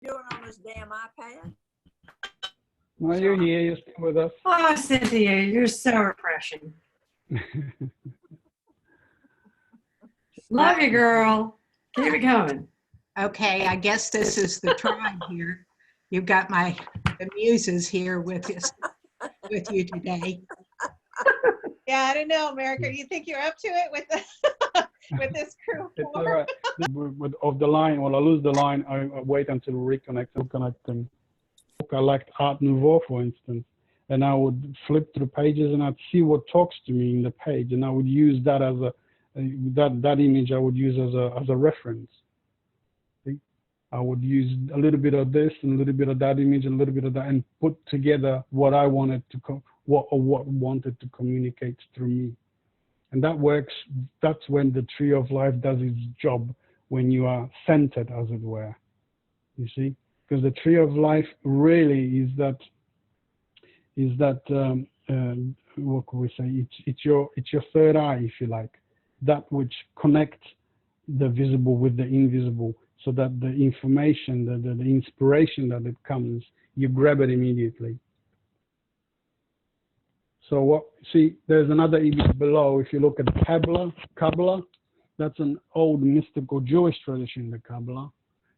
doing on this damn iPad? Well, you're here. You're still with us. Oh, Cynthia, you're so refreshing. Love you, girl. Keep it coming. Okay, I guess this is the tribe here. You've got the muses here with you today. Yeah, I don't know, America. You think you're up to it with the with this crew? It's all right. Of the line, when I lose the line, I wait until reconnecting. I liked Art Nouveau, for instance, and I would flip through pages and I'd see what talks to me in the page, and I would use that as that image I would use as a reference. See? I would use a little bit of this and a little bit of that image and a little bit of that, and put together what I wanted to what wanted to communicate through me. And that works. That's when the tree of life does its job, when you are centered, as it were. You see, because the tree of life really is that what could we say? It's your third eye, if you like, that which connects the visible with the invisible, so that the information, the inspiration that it comes, you grab it immediately. So see, there's another image below. If you look at Kabbalah, that's an old mystical Jewish tradition, the Kabbalah.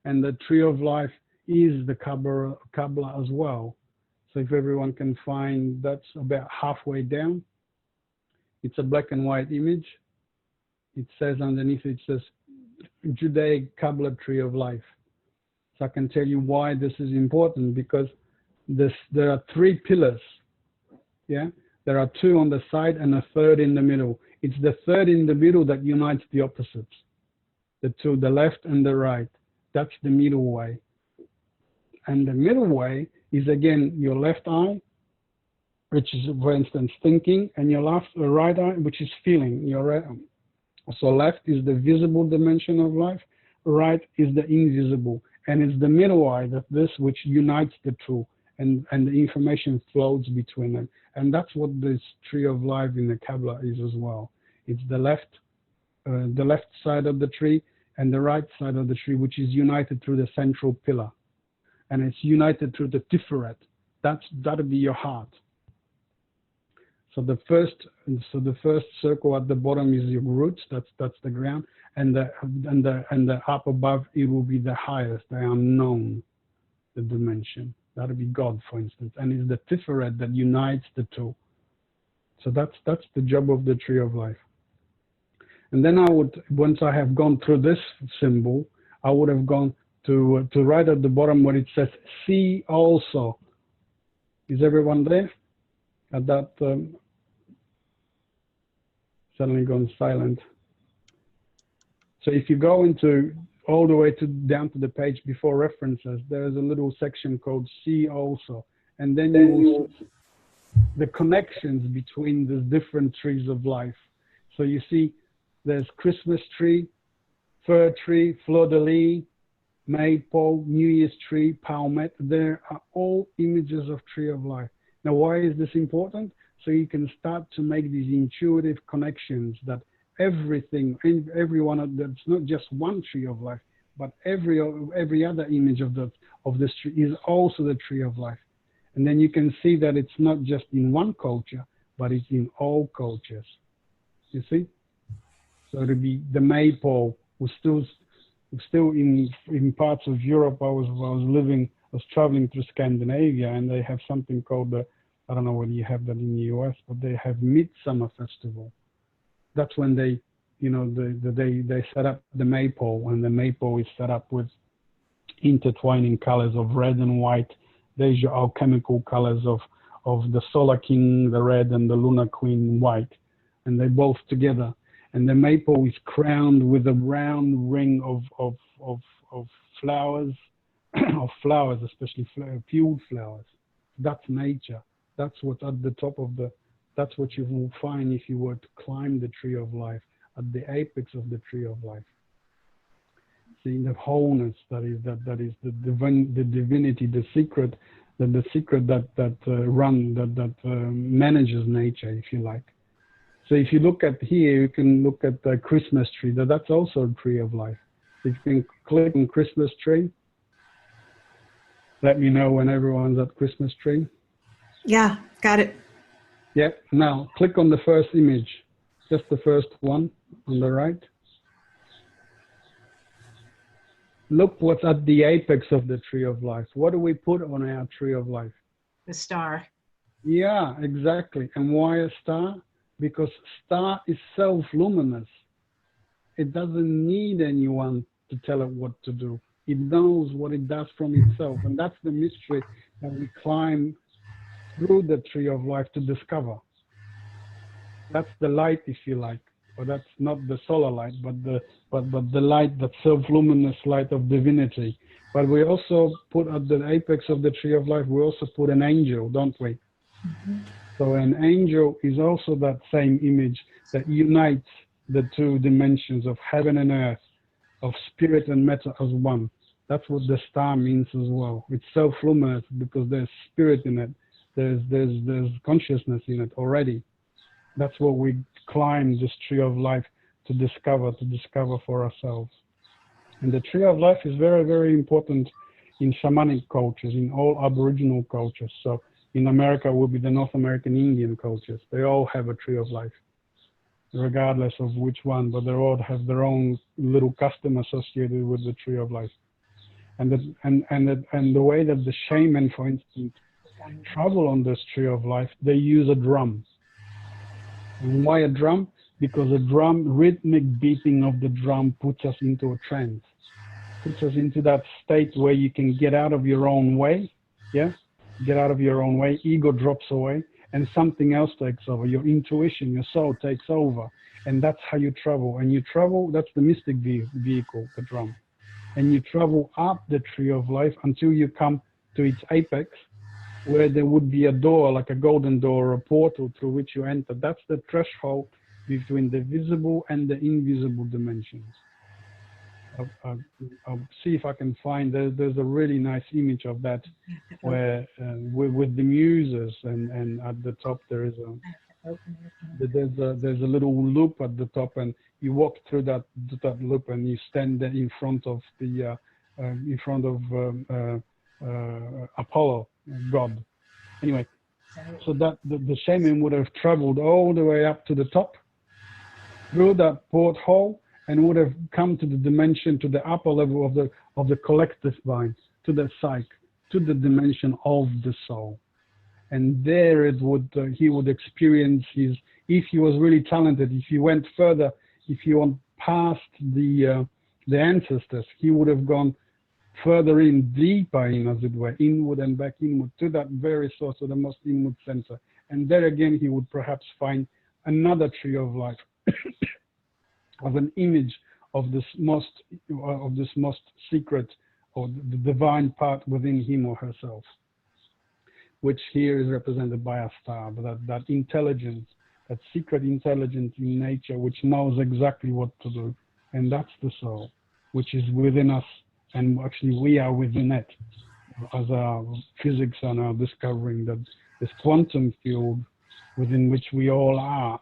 And the tree of life is the Kabbalah as well. So if everyone can find, that's about halfway down. It's a black and white image. It says underneath, it says Judaic Kabbalah tree of life. So I can tell you why this is important, because there are 3 pillars. Yeah. There are 2 on the side and a third in the middle. It's the third in the middle that unites the opposites. The 2, the left and the right. That's the middle way. And the middle way is, again, your left eye, which is, for instance, thinking, and your right eye, which is feeling. So left is the visible dimension of life. Right is the invisible. And it's the middle eye, which unites the 2. And the information flows between them. And that's what this tree of life in the Kabbalah is as well. It's the left side of the tree and the right side of the tree, which is united through the central pillar. And it's united through the Tiferet. That'll be your heart. So the first circle at the bottom is your roots. That's the ground. And the up above, it will be the highest, the unknown, the dimension. That'll be God, for instance, and it's the Tiferet that unites the 2. So that's the job of the tree of life. And then I would, once I have gone through this symbol, I would have gone to right at the bottom where it says "See also." Is everyone there? At that suddenly gone silent. So if you go into all the way down to the page before references, there is a little section called "See also," and then you will see the connections between the different trees of life. So you see, there's Christmas tree, fir tree, fleur de lis, maypole, New Year's tree, palmet. There are all images of tree of life. Now, why is this important? So you can start to make these intuitive connections that everything, everyone, that's not just one tree of life, but every other image of this tree is also the tree of life. And then you can see that it's not just in one culture, but it's in all cultures. You see? So it'll be the maypole was still in parts of Europe. I was traveling through Scandinavia, and they have something called I don't know whether you have that in the US, but they have Midsummer Festival. That's when they set up the maypole, and the maypole is set up with intertwining colors of red and white. There's your alchemical colors of the Solar King, the red, and the Lunar Queen, white, and they both together. And the maypole is crowned with a round ring of flowers, of flowers, especially field flowers. That's nature. That's what's at the top of that's what you will find if you were to climb the tree of life, at the apex of the tree of life. See the wholeness that is the divinity, the secret that manages nature, if you like. So if you look at here, you can look at the Christmas tree. That's also a tree of life. If you can click on Christmas tree, let me know when everyone's at Christmas tree. Yeah, got it. Yeah, now click on the first image, just the first one on the right. Look what's at the apex of the tree of life. What do we put on our tree of life? The star. Yeah, exactly. And why a star? Because star is self-luminous. It doesn't need anyone to tell it what to do. It knows what it does from itself. And that's the mystery that we climb through the tree of life to discover. That's the light, if you like. Or that's not the solar light, but the light, that self-luminous light of divinity. But we also put at the apex of the tree of life, we also put an angel, don't we? Mm-hmm. So an angel is also that same image that unites the two dimensions of heaven and earth, of spirit and matter as one. That's what the star means as well. It's self-luminous because there's spirit in it. There's consciousness in it already. That's what we climb this tree of life to discover for ourselves. And the tree of life is very, very important in shamanic cultures, in all Aboriginal cultures. So in America will be the North American Indian cultures. They all have a tree of life, regardless of which one, but they all have their own little custom associated with the tree of life. And the way that the shaman, for instance, travel on this tree of life, they use a drum. And why a drum? Because a drum, rhythmic beating of the drum puts us into a trance, puts us into that state where you can get out of your own way, yeah? Get out of your own way, ego drops away, and something else takes over. Your intuition, your soul takes over, and that's how you travel. And you travel, that's the mystic vehicle, the drum. And you travel up the tree of life until you come to its apex, where there would be a door, like a golden door or a portal through which you enter. That's the threshold between the visible and the invisible dimensions. I'll see if I can find, there's a really nice image of that where with the muses, and at the top there is there's a little loop at the top, and you walk through that loop and you stand there in front of the Apollo, God. Anyway, so that the shaman would have traveled all the way up to the top through that porthole and would have come to the dimension, to the upper level of the collective mind, to the psyche, to the dimension of the soul. And there it would he would experience his, if he was really talented, if he went further, if he went past the ancestors, he would have gone further in, deeper in, as it were, inward and back inward, to that very source of the most inward center. And there again, he would perhaps find another tree of life of an image of this most secret, or the divine part within him or herself, which here is represented by a star, but that intelligence, that secret intelligence in nature, which knows exactly what to do. And that's the soul, which is within us. And actually we are within it, as our physics are now discovering that this quantum field within which we all are,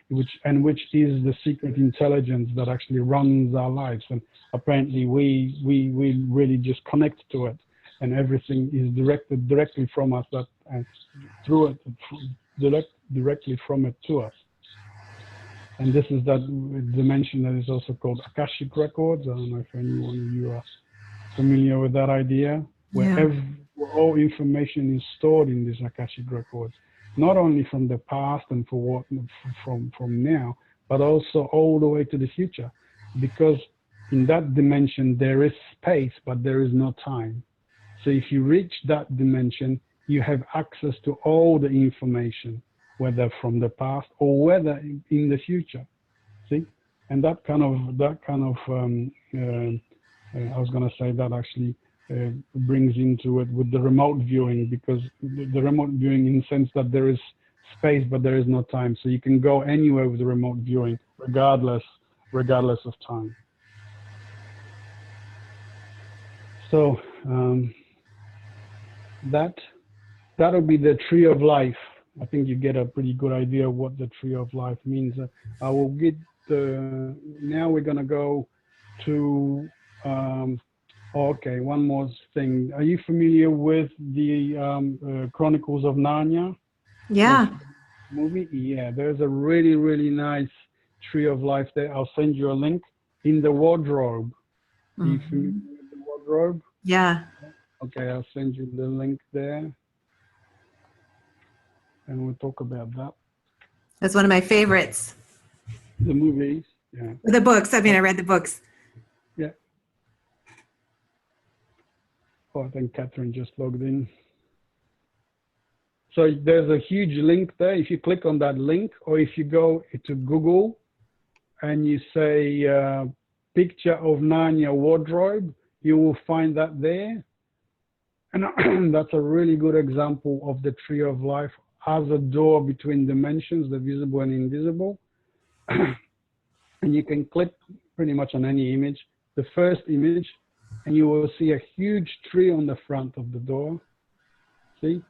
which is the secret intelligence that actually runs our lives. And apparently we really just connect to it, and everything is directed directly from us, that and through it, directly from it to us. And this is that dimension that is also called Akashic Records. I don't know if anyone of you are familiar with that idea, where all information is stored in these Akashic Records, not only from the past and from now, but also all the way to the future. Because in that dimension there is space, but there is no time. So if you reach that dimension, you have access to all the information, whether from the past or whether in the future. See, and that kind of I was going to say that actually brings into it with the remote viewing, because the remote viewing, in the sense that there is space but there is no time, so you can go anywhere with the remote viewing, regardless of time. So that'll be the tree of life. I think you get a pretty good idea of what the tree of life means. I will get now we're going to go to Okay, one more thing. Are you familiar with the Chronicles of Narnia? Yeah. Movie? Yeah, there's a really, really nice tree of life there. I'll send you a link in the wardrobe. Are you familiar with the wardrobe? Yeah. Okay, I'll send you the link there and we'll talk about that. That's one of my favorites. The movies, yeah. The books. I mean, I read the books. Yeah. Oh, I think Catherine just logged in. So there's a huge link there. If you click on that link, or if you go to Google and you say picture of Narnia wardrobe, you will find that there. And that's a really good example of the tree of life as a door between dimensions, the visible and invisible. And you can click pretty much on any image, the first image, and you will see a huge tree on the front of the door. See?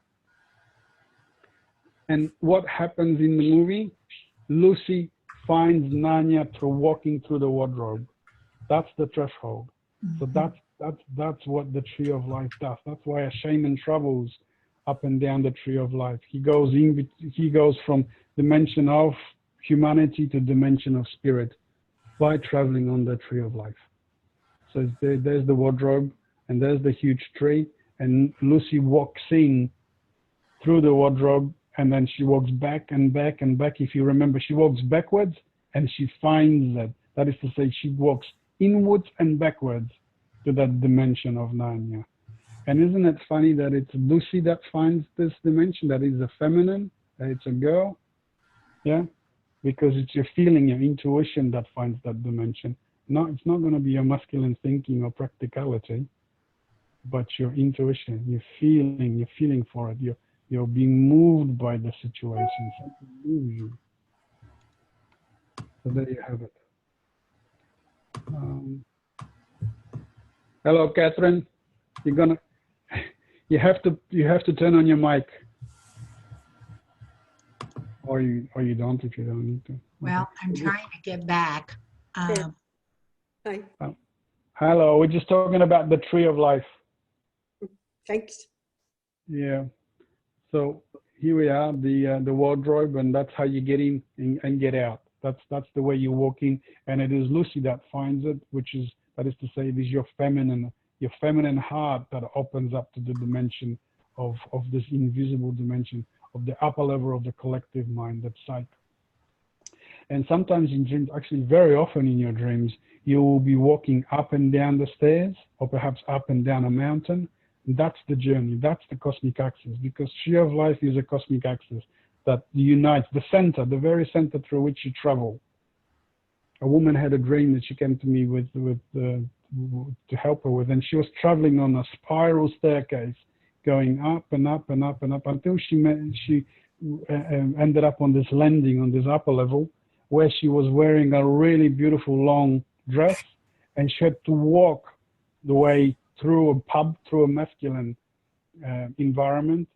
And what happens in the movie? Lucy finds Narnia through walking through the wardrobe. That's the threshold. So that's what the tree of life does. That's why a shaman travels up and down the tree of life. He goes from dimension of humanity to dimension of spirit by traveling on the tree of life. So there's the wardrobe, and there's the huge tree, and Lucy walks in through the wardrobe, and then she walks back and back and back. If you remember, she walks backwards and she finds that. That is to say, she walks inwards and backwards to that dimension of Narnia. And isn't it funny that it's Lucy that finds this dimension, that is a feminine, that it's a girl? Yeah, because it's your feeling, your intuition that finds that dimension. No, it's not going to be your masculine thinking or practicality, but your intuition, your feeling for it. You're being moved by the situation. Something moves you. So there you have it. Hello, Catherine. You have to turn on your mic, or you don't if you don't need to. Well, I'm trying to get back. Hi. Hello, we're just talking about the tree of life. Thanks. Yeah. So here we are, the wardrobe, and that's how you get in and get out. That's the way you walk in, and it is Lucy that finds it, that is to say, it is your feminine heart that opens up to the dimension of this invisible dimension, of the upper level of the collective mind, that psyche. And sometimes in dreams, actually very often in your dreams, you will be walking up and down the stairs, or perhaps up and down a mountain. That's the journey, that's the cosmic axis, because tree of life is a cosmic axis that unites the center, the very center through which you travel. A woman had a dream that she came to me to help her with, and she was traveling on a spiral staircase, going up and up and up and up until she ended up on this landing on this upper level, where she was wearing a really beautiful long dress, and she had to walk the way through a pub, through a masculine environment,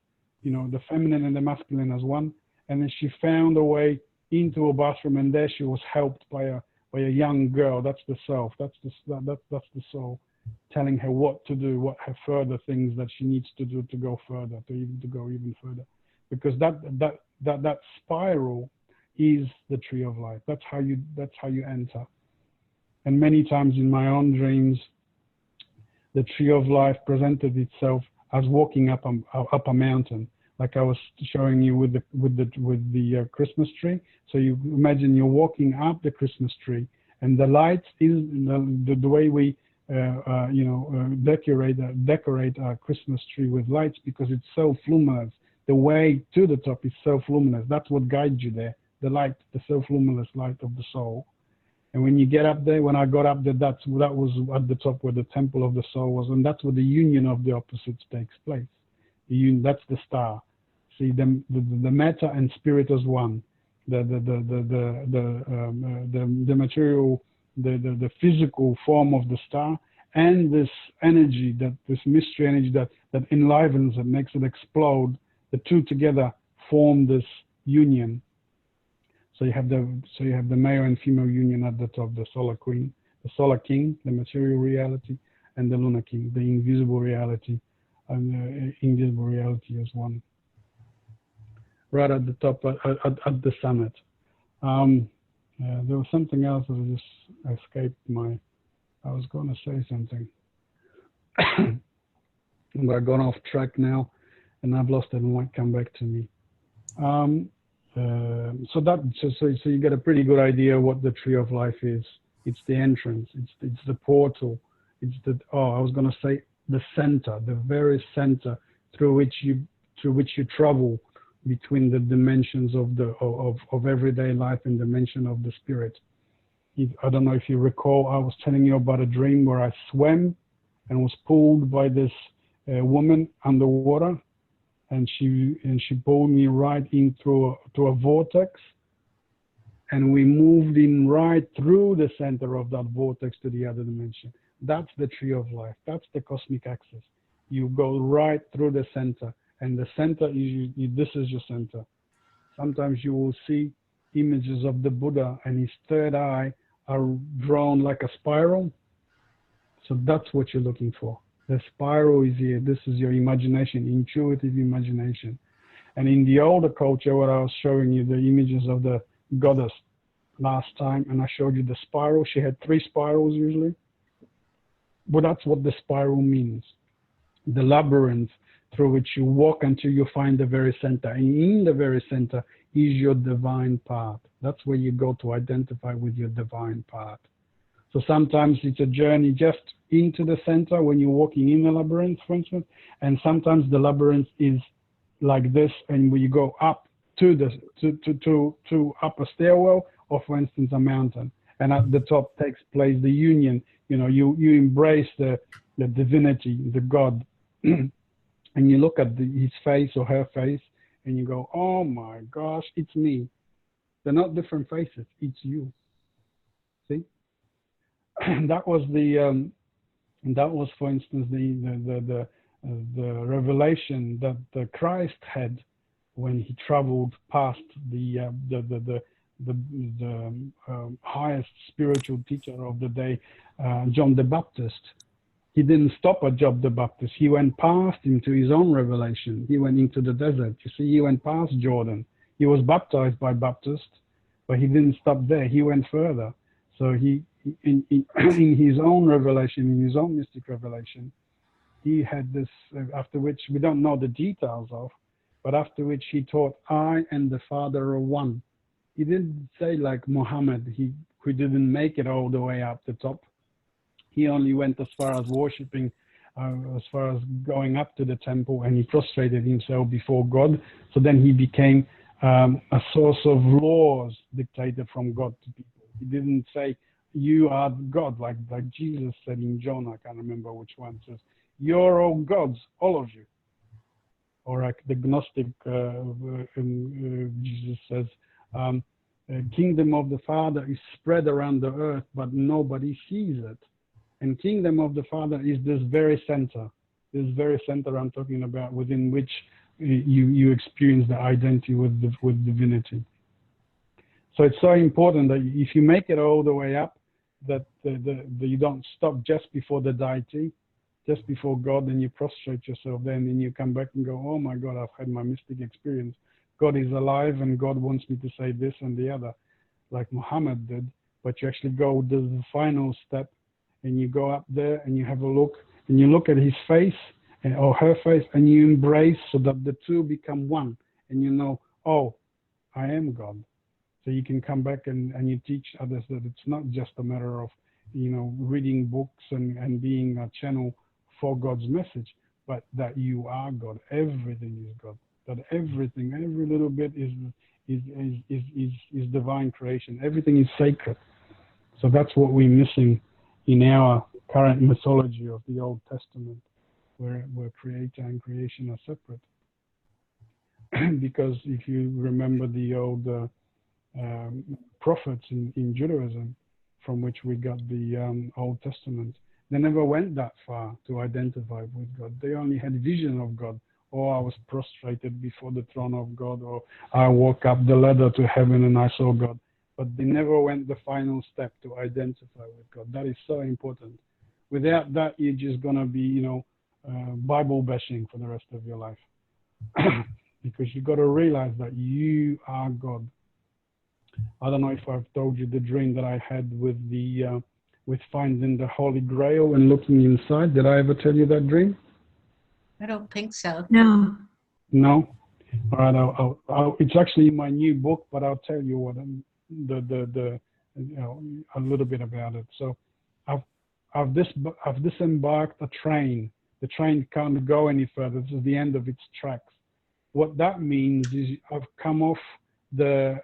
the feminine and the masculine as one. And then she found a way into a bathroom, and there she was helped by a young girl. That's the self. That's the soul, telling her what to do, what her further things that she needs to do to go further, to go even further. Because that spiral is the tree of life. That's how you enter. And many times in my own dreams, the tree of life presented itself as walking up a mountain, like I was showing you with the Christmas tree. So you imagine you're walking up the Christmas tree, and the lights is the way we decorate our Christmas tree with lights, because it's so luminous. The way to the top is so luminous. That's what guides you there. The light, the self-luminous light of the soul. And when you get up there, when I got up there, that was at the top where the temple of the soul was, and that's where the union of the opposites takes place. That's the star. See, the matter and spirit as one. The material, the physical form of the star, and this energy, this mystery energy that enlivens it, makes it explode. The two together form this union. So you have the male and female union at the top, the solar queen, the solar king, the material reality, and the Lunar King, the invisible reality and the invisible reality as one. Right at the top, at the summit. There was something else that just escaped my. I was going to say something, but I've gone off track now, and I've lost it. And might come back to me. So you get a pretty good idea what the Tree of Life is. It's the entrance. It's the portal. It's the I was going to say the center, the very center through which you travel between the dimensions of everyday life and dimension of the spirit. I don't know if you recall, I was telling you about a dream where I swam and was pulled by this woman underwater, and she pulled me right in through a vortex, and we moved in right through the center of that vortex to the other dimension. That's the Tree of Life. That's the cosmic axis. You go right through the center, and the center is this is your center. Sometimes you will see images of the Buddha, and his third eye are drawn like a spiral. So that's what you're looking for. The spiral is here. This is your imagination, intuitive imagination. And in the older culture, what I was showing you, the images of the goddess last time, and I showed you the spiral. She had 3 spirals usually. But that's what the spiral means. The labyrinth through which you walk until you find the very center. And in the very center is your divine part. That's where you go to identify with your divine part. So sometimes it's a journey just into the center when you're walking in the labyrinth, for instance, and sometimes the labyrinth is like this, and when you go up to up a stairwell, or for instance a mountain, and at the top takes place the union. You know, you embrace the divinity, the God, and you look at his face or her face, and you go, oh my gosh, it's me. They're not different faces, it's you. See? That was for instance the revelation that the Christ had when he traveled past the highest spiritual teacher of the day, John the Baptist. He didn't stop at John the Baptist. He went past him to his own revelation. He went into the desert. You see, he went past Jordan. He was baptized by Baptist, but he didn't stop there. He went further. So he in his own revelation, in his own mystic revelation, he had this, after which we don't know the details of, but after which he taught, I and the Father are one. He didn't say like Muhammad, who didn't make it all the way up the top. He only went as far as worshipping, as far as going up to the temple, and he prostrated himself before God. So then he became a source of laws dictated from God to people. He didn't say, you are God, like Jesus said in John, I can't remember which one, says, you're all gods, all of you. Or like the Gnostic, Jesus says, kingdom of the Father is spread around the earth, but nobody sees it. And kingdom of the Father is this very center I'm talking about, within which you experience the identity with divinity. So it's so important that if you make it all the way up, that you don't stop just before the deity, just before God, and you prostrate yourself there, and then you come back and go, oh my God, I've had my mystic experience. God is alive, and God wants me to say this and the other, like Muhammad did. But you actually go to the final step, and you go up there and you have a look, and you look at his face or her face, and you embrace, so that the two become one, and you know, oh, I am God. So you can come back and you teach others that it's not just a matter of, reading books and being a channel for God's message, but that you are God. Everything is God. That everything, every little bit is divine creation. Everything is sacred. So that's what we're missing in our current mythology of the Old Testament, where creator and creation are separate. Because if you remember the old prophets in Judaism, from which we got the Old Testament, they never went that far to identify with God. They only had vision of God. Or I was prostrated before the throne of God, or I walked up the ladder to heaven and I saw God. But they never went the final step to identify with God. That is so important. Without that, you're just gonna be, Bible bashing for the rest of your life. Because you got to realize that you are God. I don't know if I've told you the dream that I had with with finding the Holy Grail and looking inside. Did I ever tell you that dream? I don't think so. No. No. All right. It's actually in my new book, but I'll tell you what a little bit about it. So, I've disembarked a train. The train can't go any further. This is the end of its tracks. What that means is I've come off the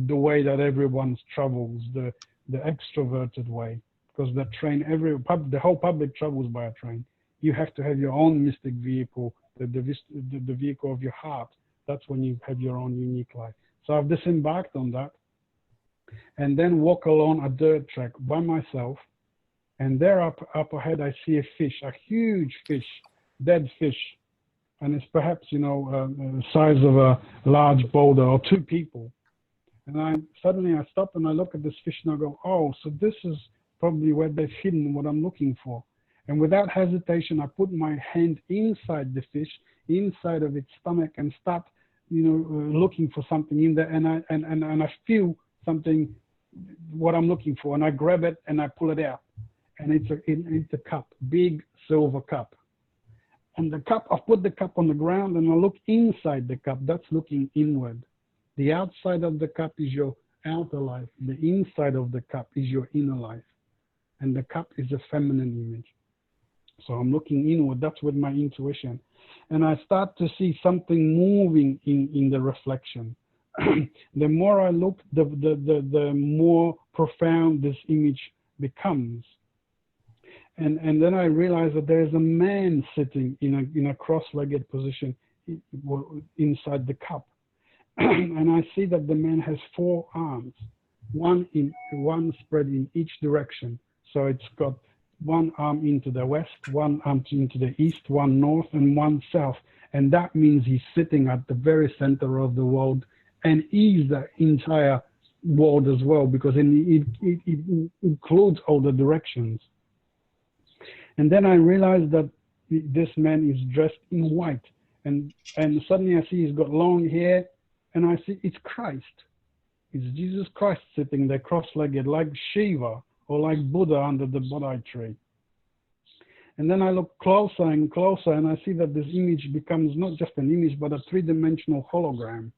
way that everyone travels, the extroverted way, because the train, the whole public travels by a train. You have to have your own mystic vehicle, the vehicle of your heart. That's when you have your own unique life. So I've disembarked on that, and then walk along a dirt track by myself. And there up ahead, I see a fish, a huge fish, dead fish. And it's perhaps, the size of a large boulder or two people. And suddenly I stop and I look at this fish and I go, oh, so this is probably where they've hidden what I'm looking for. And without hesitation, I put my hand inside the fish, inside of its stomach, and start, looking for something in there. And I feel something, what I'm looking for, and I grab it and I pull it out. And it's a cup, big silver cup. And the cup, I put the cup on the ground and I look inside the cup. That's looking inward. The outside of the cup is your outer life. The inside of the cup is your inner life. And the cup is a feminine image. So I'm looking inward. That's with my intuition. And I start to see something moving in the reflection. The more I look, the more profound this image becomes. And then I realized that there is a man sitting in a cross-legged position inside the cup. And I see that the man has 4 arms, one spread in each direction. So it's got one arm into the west, one arm into the east, one north, and one south. And that means he's sitting at the very center of the world, and is the entire world as well, because it includes all the directions. And then I realized that this man is dressed in white. And suddenly I see he's got long hair, and I see it's Christ. It's Jesus Christ sitting there cross-legged like Shiva or like Buddha under the Bodhi tree. And then I look closer and closer, and I see that this image becomes not just an image, but a 3-dimensional hologram.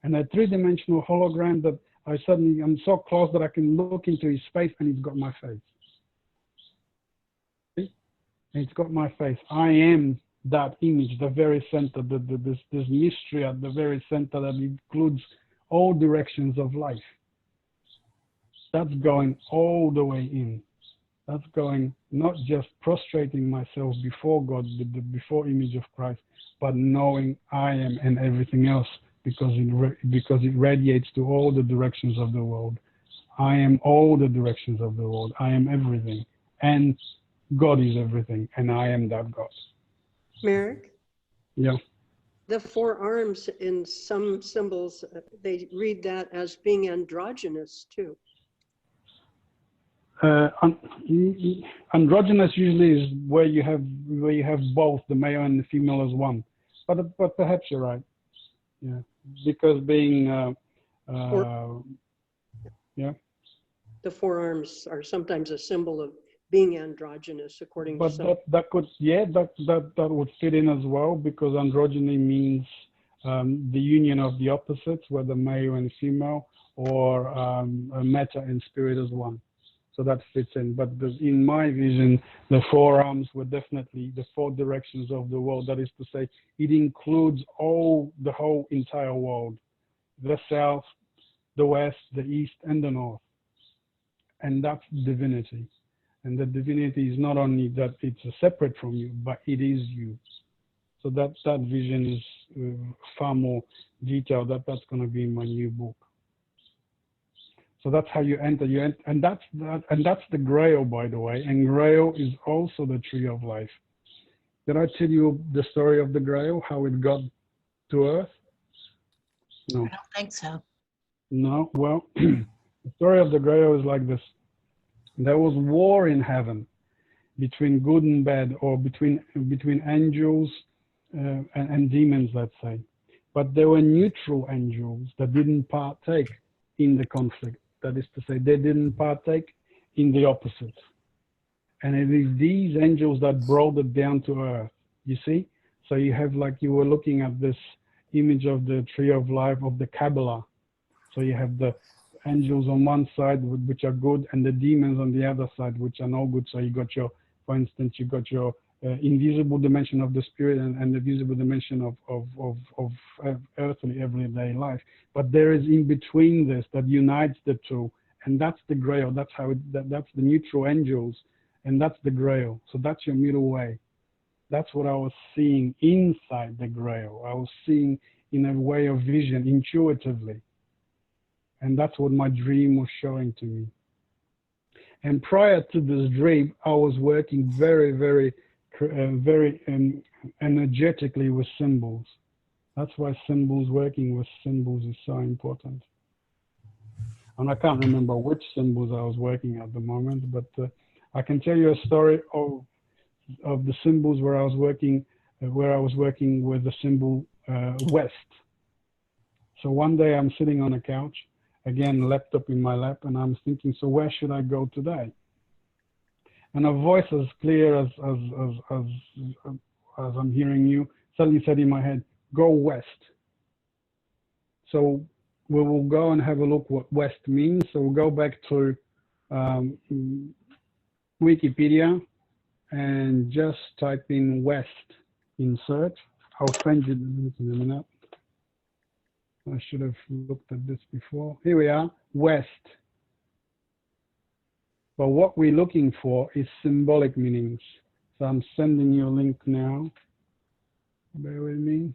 And a 3-dimensional hologram that I'm so close that I can look into his face, and he's got my face. It's got my face. I am that image, the very center, this mystery at the very center that includes all directions of life. That's going all the way in. That's going not just prostrating myself before God, the before image of Christ, but knowing I am and everything else, because it radiates to all the directions of the world. I am all the directions of the world. I am everything. And God is everything, and I am that God. Merrick? Yeah. The 4 arms in some symbols, they read that as being androgynous too. Androgynous usually is where you have both the male and the female as one. But perhaps you're right. Yeah. Because being yeah. The 4 arms are sometimes a symbol of being androgynous, according to some. That would fit in as well, because androgyny means the union of the opposites, whether male and female, or matter and spirit as one. So that fits in. But in my vision, the 4 arms were definitely the 4 directions of the world. That is to say, it includes the whole entire world, the south, the west, the east, and the north. And that's divinity. And the divinity is not only that it's separate from you, but it is you. So that vision is far more detailed. That's going to be in my new book. So that's how you enter. And that's the Grail, by the way. And Grail is also the tree of life. Did I tell you the story of the Grail, how it got to Earth? No. I don't think so. No. Well, the story of the Grail is like this. There was war in heaven. between good and bad, or between angels and demons, let's say. But there were neutral angels that didn't partake in the conflict. That is to say, they didn't partake in the opposites. And it is these angels that brought it down to earth, you see? So you have, like, you were looking at this image of the tree of life of the Kabbalah. So you have the angels on one side, which are good, and the demons on the other side, which are no good. So you got your, for instance, you got your invisible dimension of the spirit and the visible dimension of earthly everyday life. But there is in between this that unites the two, and that's the Grail. That's how that's the neutral angels, and that's the Grail. So that's your middle way. That's what I was seeing inside the Grail. I was seeing in a way of vision, intuitively. And that's what my dream was showing to me. And prior to this dream, I was working very, very energetically with symbols. That's why working with symbols is so important. And I can't remember which symbols I was working at the moment, but I can tell you a story of the symbols where I was working with the symbol West. So one day I'm sitting on a couch, again, laptop in my lap, and I'm thinking, so where should I go today? And a voice as clear as I'm hearing you suddenly said in my head, go west. So we will go and have a look what west means. So we'll go back to Wikipedia and just type in west in search. I'll send you the link in a minute. I should have looked at this before. Here we are, west. But what we're looking for is symbolic meanings. So I'm sending you a link now. Bear with me.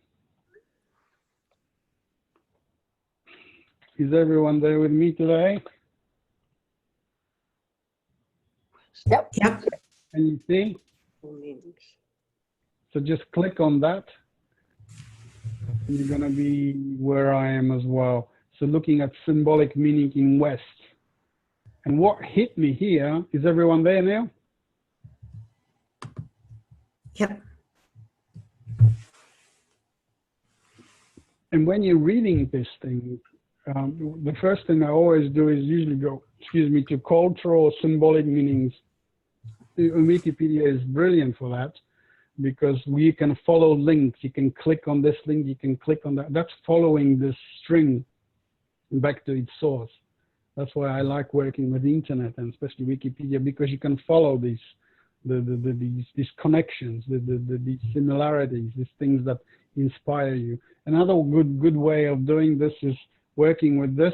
Is everyone there with me today? Yep. Can you see? So just click on that. And you're going to be where I am as well. So looking at symbolic meaning in West. And what hit me here, is everyone there now? Yep. And when you're reading this thing, the first thing I always do is usually go, to cultural or symbolic meanings. Wikipedia is brilliant for that, because we can follow links. You can click on this link, you can click on that. That's following this string back to its source. That's why I like working with the internet, and especially Wikipedia, because you can follow these connections, these similarities, these things that inspire you. Another good way of doing this is working with this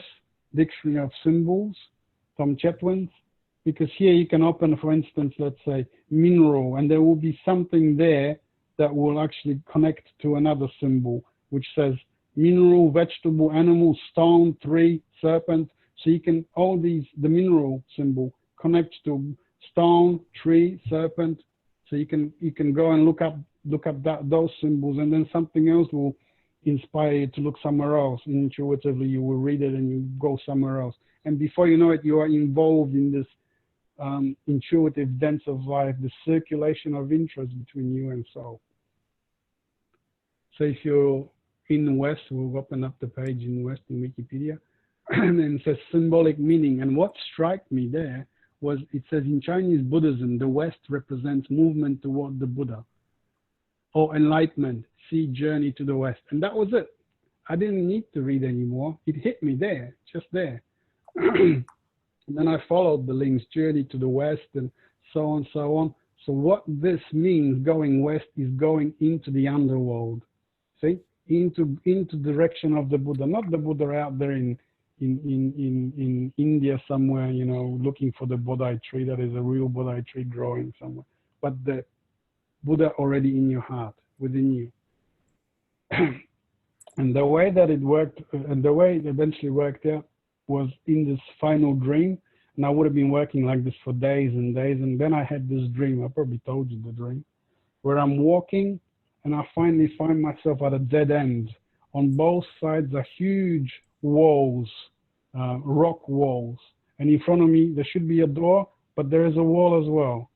dictionary of symbols from Chetwynd, because here you can open, for instance, let's say mineral, and there will be something there that will actually connect to another symbol, which says mineral, vegetable, animal, stone, tree, serpent. So you can, all these, the mineral symbol connects to stone, tree, serpent. So you can go and look up those symbols, and then something else will inspire you to look somewhere else. Intuitively, you will read it and you go somewhere else. And before you know it, you are involved in this intuitive dance of life, the circulation of interest between you and soul. So if you're in the West, we'll open up the page in West in Wikipedia, and then it says symbolic meaning. And what struck me there was, it says in Chinese Buddhism, the West represents movement toward the Buddha, or enlightenment, see journey to the West. And that was it. I didn't need to read anymore. It hit me there, just there. And then I followed the links, journey to the West, and so on, so on. So what this means, going west, is going into the underworld. See, into direction of the Buddha, not the Buddha out there in India somewhere, you know, looking for the Bodhi tree. That is a real Bodhi tree growing somewhere, but the Buddha already in your heart, within you. And the way that it worked, and the way it eventually worked out, was in this final dream. And I would have been working like this for days and days. And then I had this dream, I probably told you the dream, where I'm walking and I finally find myself at a dead end. On both sides are huge walls, rock walls. And in front of me, there should be a door, but there is a wall as well.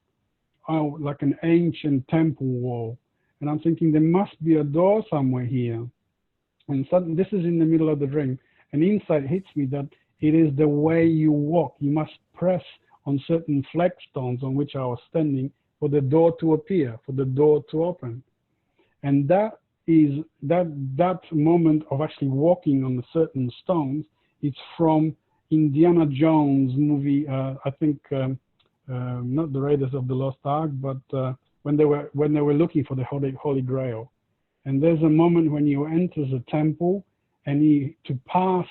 like an ancient temple wall. And I'm thinking there must be a door somewhere here. And suddenly, this is in the middle of the dream. An insight hits me that it is the way you walk. You must press on certain flagstones on which I was standing for the door to appear, for the door to open. And that is that moment of actually walking on certain stones. It's from Indiana Jones movie. I think not the Raiders of the Lost Ark, but when they were looking for the Holy Grail. And there's a moment when he enters a temple, and to pass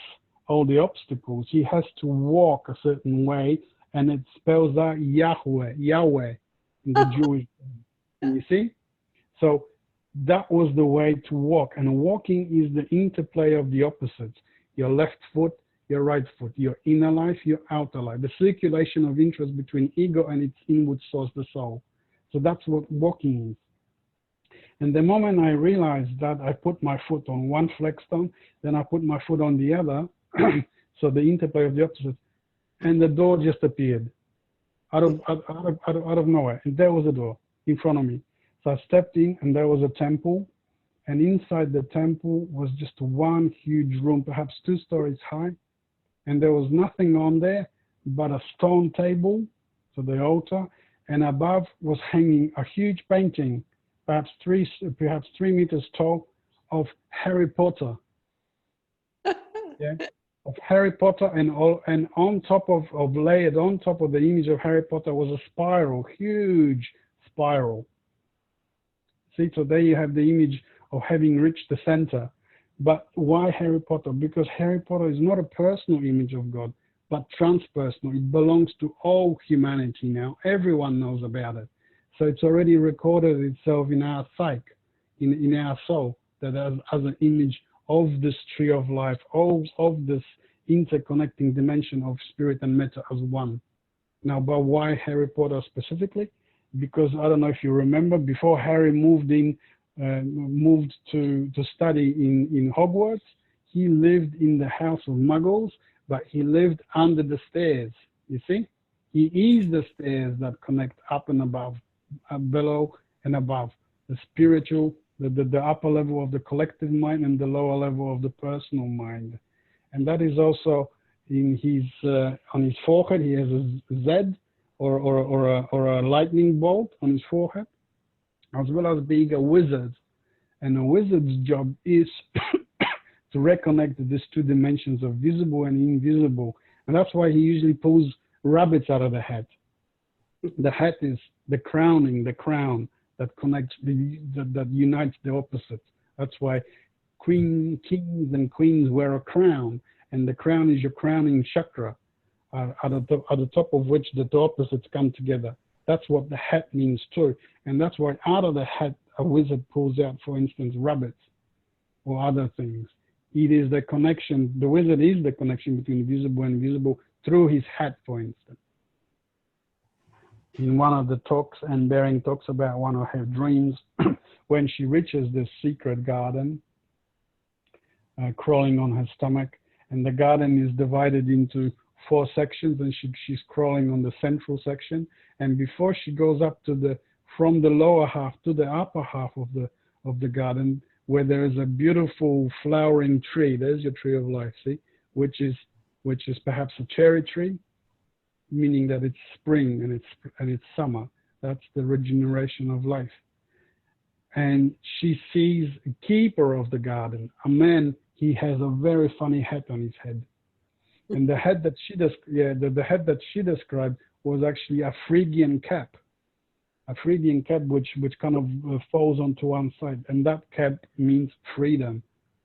all the obstacles, he has to walk a certain way, and it spells out Yahweh in the Jewish. You see? So that was the way to walk. And walking is the interplay of the opposites. Your left foot, your right foot, your inner life, your outer life, the circulation of interest between ego and its inward source, the soul. So that's what walking is. And the moment I realized that, I put my foot on one flagstone, then I put my foot on the other, so the interplay of the opposites, and the door just appeared out of nowhere. And there was a door in front of me. So I stepped in, and there was a temple, and inside the temple was just one huge room, perhaps 2 stories high, and there was nothing on there but a stone table, so the altar, and above was hanging a huge painting, perhaps 3 meters tall, of Harry Potter. Yeah, of Harry Potter, and on top of layered on top of the image of Harry Potter was a spiral, huge spiral. See, so there you have the image of having reached the center. But why Harry Potter? Because Harry Potter is not a personal image of God, but transpersonal. It belongs to all humanity now. Everyone knows about it. So it's already recorded itself in our psyche, in our soul, that as an image of this tree of life, of this interconnecting dimension of spirit and matter as one. Now, but why Harry Potter specifically? Because I don't know if you remember, before Harry moved to study in Hogwarts, he lived in the house of Muggles, but he lived under the stairs. You see, he is the stairs that connect up and above, below and above, the spiritual, the upper level of the collective mind and the lower level of the personal mind. And that is also in his on his forehead. He has a Z or a lightning bolt on his forehead, as well as being a wizard. And a wizard's job is to reconnect these 2 dimensions of visible and invisible. And that's why he usually pulls rabbits out of the hat. The hat is the crowning, the crown that connects, that unites the opposites. That's why kings and queens wear a crown, and the crown is your crowning chakra, at the top of which the opposites come together. That's what the hat means too. And that's why out of the hat, a wizard pulls out, for instance, rabbits or other things. It is the connection, the wizard is the connection between visible and invisible through his hat, for instance. In one of the talks, Anne Baring talks about one of her dreams when she reaches this secret garden, crawling on her stomach, and the garden is divided into 4 sections, and she's crawling on the central section. And before she goes up to from the lower half to the upper half of the garden, where there is a beautiful flowering tree, there's your tree of life, see, which is perhaps a cherry tree, meaning that it's spring and it's summer. That's the regeneration of life. And she sees a keeper of the garden, a man. He has a very funny hat on his head, and the hat that she described was actually a Phrygian cap, which kind of falls onto one side, and that cap means freedom.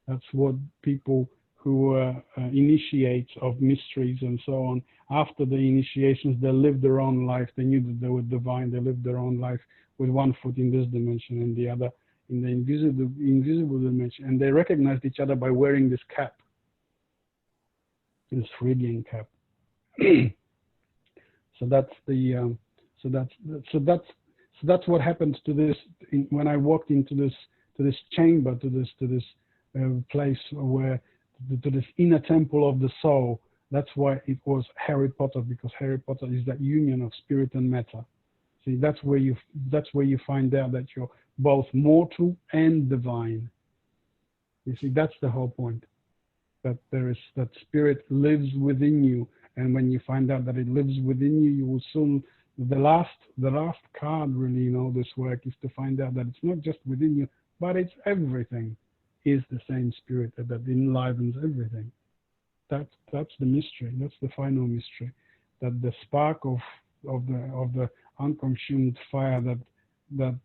That's what people who initiates of mysteries and so on, after the initiations, they lived their own life. They knew that they were divine. They lived their own life with one foot in this dimension and the other in the invisible dimension. And they recognized each other by wearing this cap, this Phrygian cap. So that's what happened to this when I walked into this chamber, to this place where, to this inner temple of the soul. That's why it was Harry Potter, because Harry Potter is that union of spirit and matter. See, that's where you find out that you're both mortal and divine. You see, that's the whole point. That spirit lives within you, and when you find out that it lives within you, you will soon. The last card, really, this work is to find out that it's not just within you, but it's everything. Is the same spirit that enlivens everything. That's the mystery. That's the final mystery. That the spark of the unconsumed fire that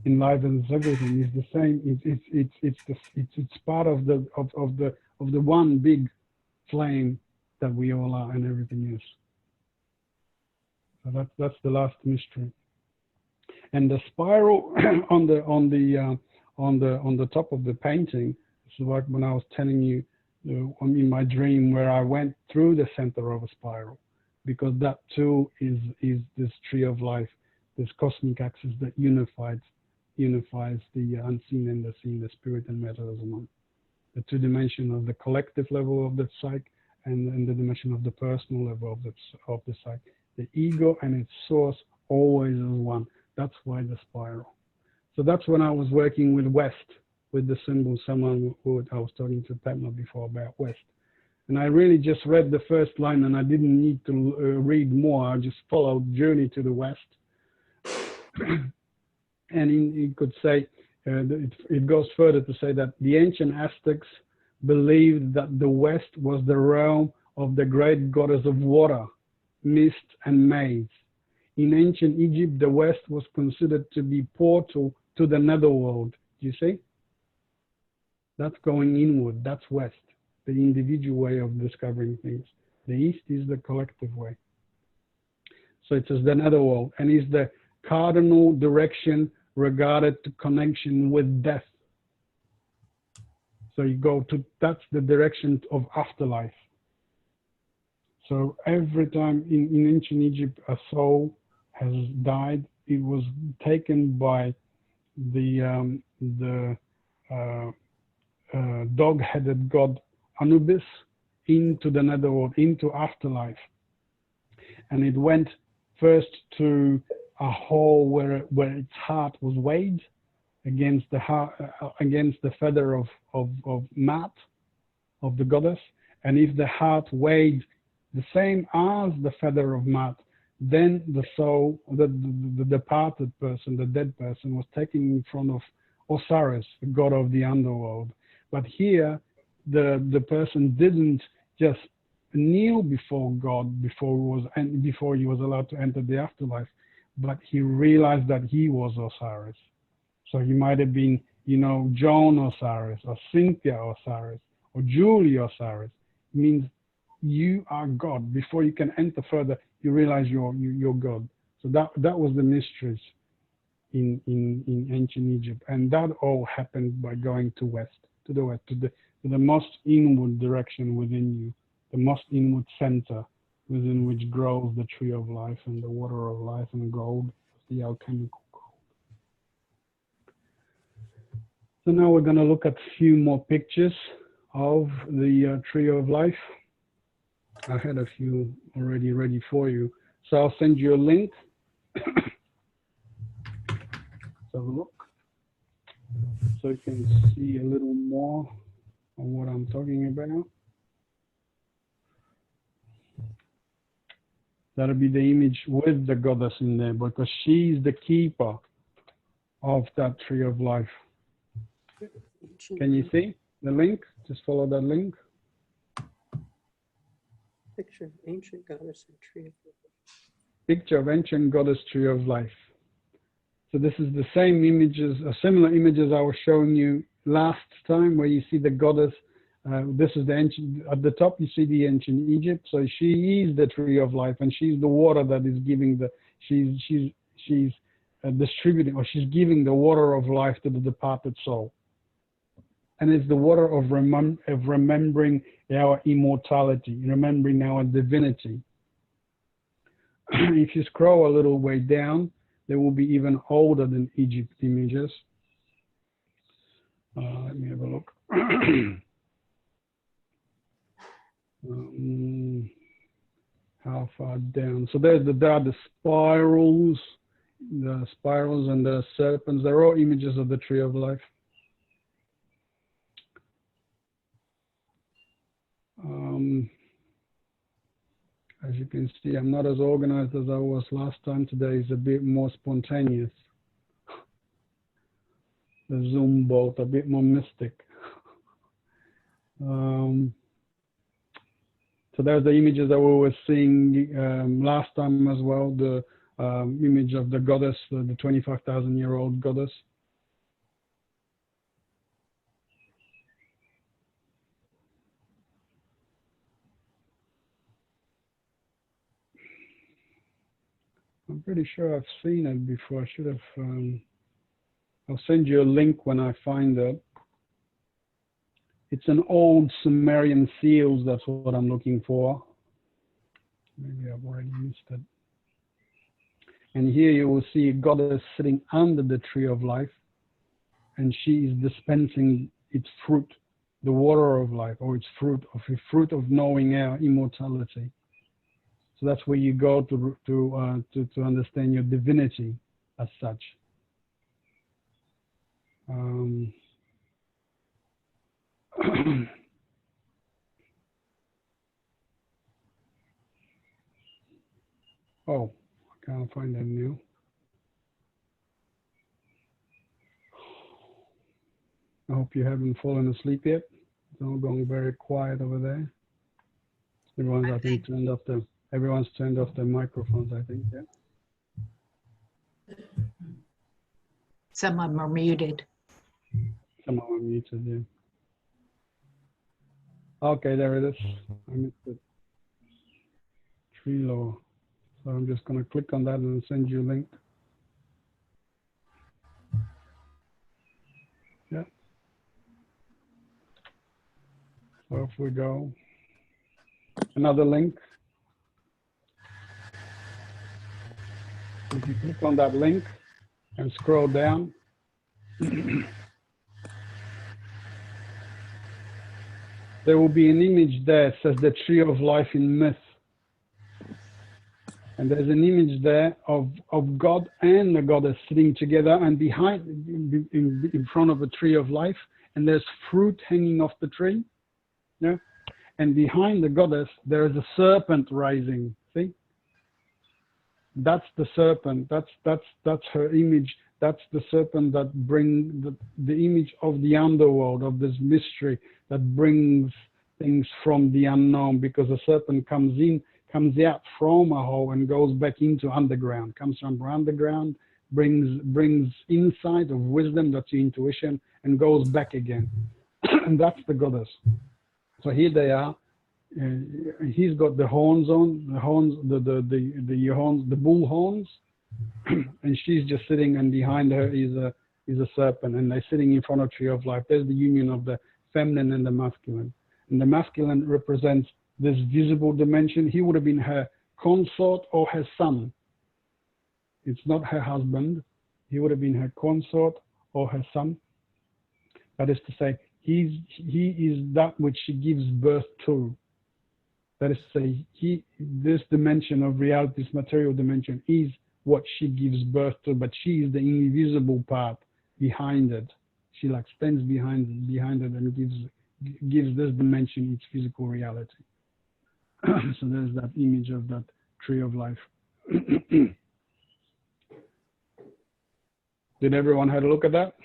enlivens everything is the same. It's part of the one big flame that we all are and everything is. So that's the last mystery. And the spiral on the top of the painting, it's like when I was telling you in my dream where I went through the center of a spiral, because that too is this tree of life, this cosmic axis that unifies the unseen and the seen, the spirit and matter as one. The two dimensions of the collective level of the psyche and the dimension of the personal level of the psyche. The ego and its source always is one. That's why the spiral. So that's when I was working with West, with the symbol, someone who I was talking to Padma before about West. And I really just read the first line and I didn't need to read more. I just followed Journey to the West. And he could say, it goes further to say that the ancient Aztecs believed that the West was the realm of the great goddess of water, mist, and maize. In ancient Egypt, the West was considered to be portal to the netherworld. Do you see? That's going inward. That's West, the individual way of discovering things. The East is the collective way. So it says the netherworld, and is the cardinal direction regarded to connection with death. So you go to, that's the direction of afterlife. So every time in ancient Egypt a soul has died, it was taken by the dog-headed god Anubis into the netherworld, into afterlife. And it went first to a hole where its heart was weighed against the feather of Mat, of the goddess. And if the heart weighed the same as the feather of Mat, then the soul, the departed person, the dead person, was taken in front of Osiris, the god of the underworld. But here, the person didn't just kneel before God before he was allowed to enter the afterlife, but he realized that he was Osiris. So he might have been, Joan Osiris, or Cynthia Osiris, or Julie Osiris. It means you are God. Before you can enter further, you realize you're God. So that was the mysteries in ancient Egypt, and that all happened by going to the most inward direction within you, the most inward center within which grows the tree of life and the water of life and gold, the alchemical gold. So now we're going to look at a few more pictures of the tree of life. I had a few already ready for you. So I'll send you a link. Let's have a look. So you can see a little more of what I'm talking about. That'll be the image with the goddess in there, because she's the keeper of that tree of life. Can you see the link? Just follow that link. Picture of ancient goddess and tree of life. Picture of ancient goddess tree of life. So this is the same images, similar images I was showing you last time, where you see the goddess. This is the ancient, at the top you see the ancient Egypt. So she is the tree of life, and she's the water that is giving she's distributing, or she's giving the water of life to the departed soul. And it's the water of remembering our immortality, remembering our divinity. If you scroll a little way down, there will be even older than Egypt images. Let me have a look. How far down? So there are the spirals and the serpents. They're all images of the tree of life. As you can see, I'm not as organized as I was last time. Today is a bit more spontaneous. The Zoom boat, a bit more mystic. So there's the images that we were seeing last time as well, the image of the goddess, the 25,000-year-old goddess. I'm pretty sure I've seen it before. I should have, I'll send you a link when I find it. It's an old Sumerian seals, that's what I'm looking for. Maybe I've already missed it. And here you will see a goddess sitting under the tree of life, and she is dispensing its fruit, the water of life, or its fruit of knowing our immortality. So that's where you go to understand your divinity as such. Oh, I can't find that now. I hope you haven't fallen asleep yet. It's all going very quiet over there. Everyone's, I think, everyone's turned off their microphones, I think, yeah. Some of them are muted. Some of them are muted, yeah. Okay, there it is. I missed it. Tree law. So I'm just going to click on that and send you a link. Yeah. So if we go, another link. If you click on that link and scroll down, there will be an image there that says the tree of life in myth. And there's an image there of God and the goddess sitting together, and behind, in front of a tree of life, and there's fruit hanging off the tree. Yeah. And behind the goddess, there is a serpent rising. See? That's the serpent. That's her image. That's the serpent that brings the image of the underworld, of this mystery that brings things from the unknown, because the serpent comes out from a hole and goes back into underground, comes from underground, brings insight of wisdom, that's your intuition, and goes back again. And that's the goddess. So here they are. He's got the horns on, the horns, the bull horns, and she's just sitting, and behind her is a serpent, and they're sitting in front of tree of life. There's the union of the feminine and the masculine. And the masculine represents this visible dimension. He would have been her consort or her son. It's not her husband. He would have been her consort or her son. That is to say, he is that which she gives birth to. That is to say, this dimension of reality, this material dimension, is what she gives birth to, but she is the invisible part behind it. She like stands behind it and gives this dimension its physical reality. So there's that image of that tree of life. Did everyone have a look at that?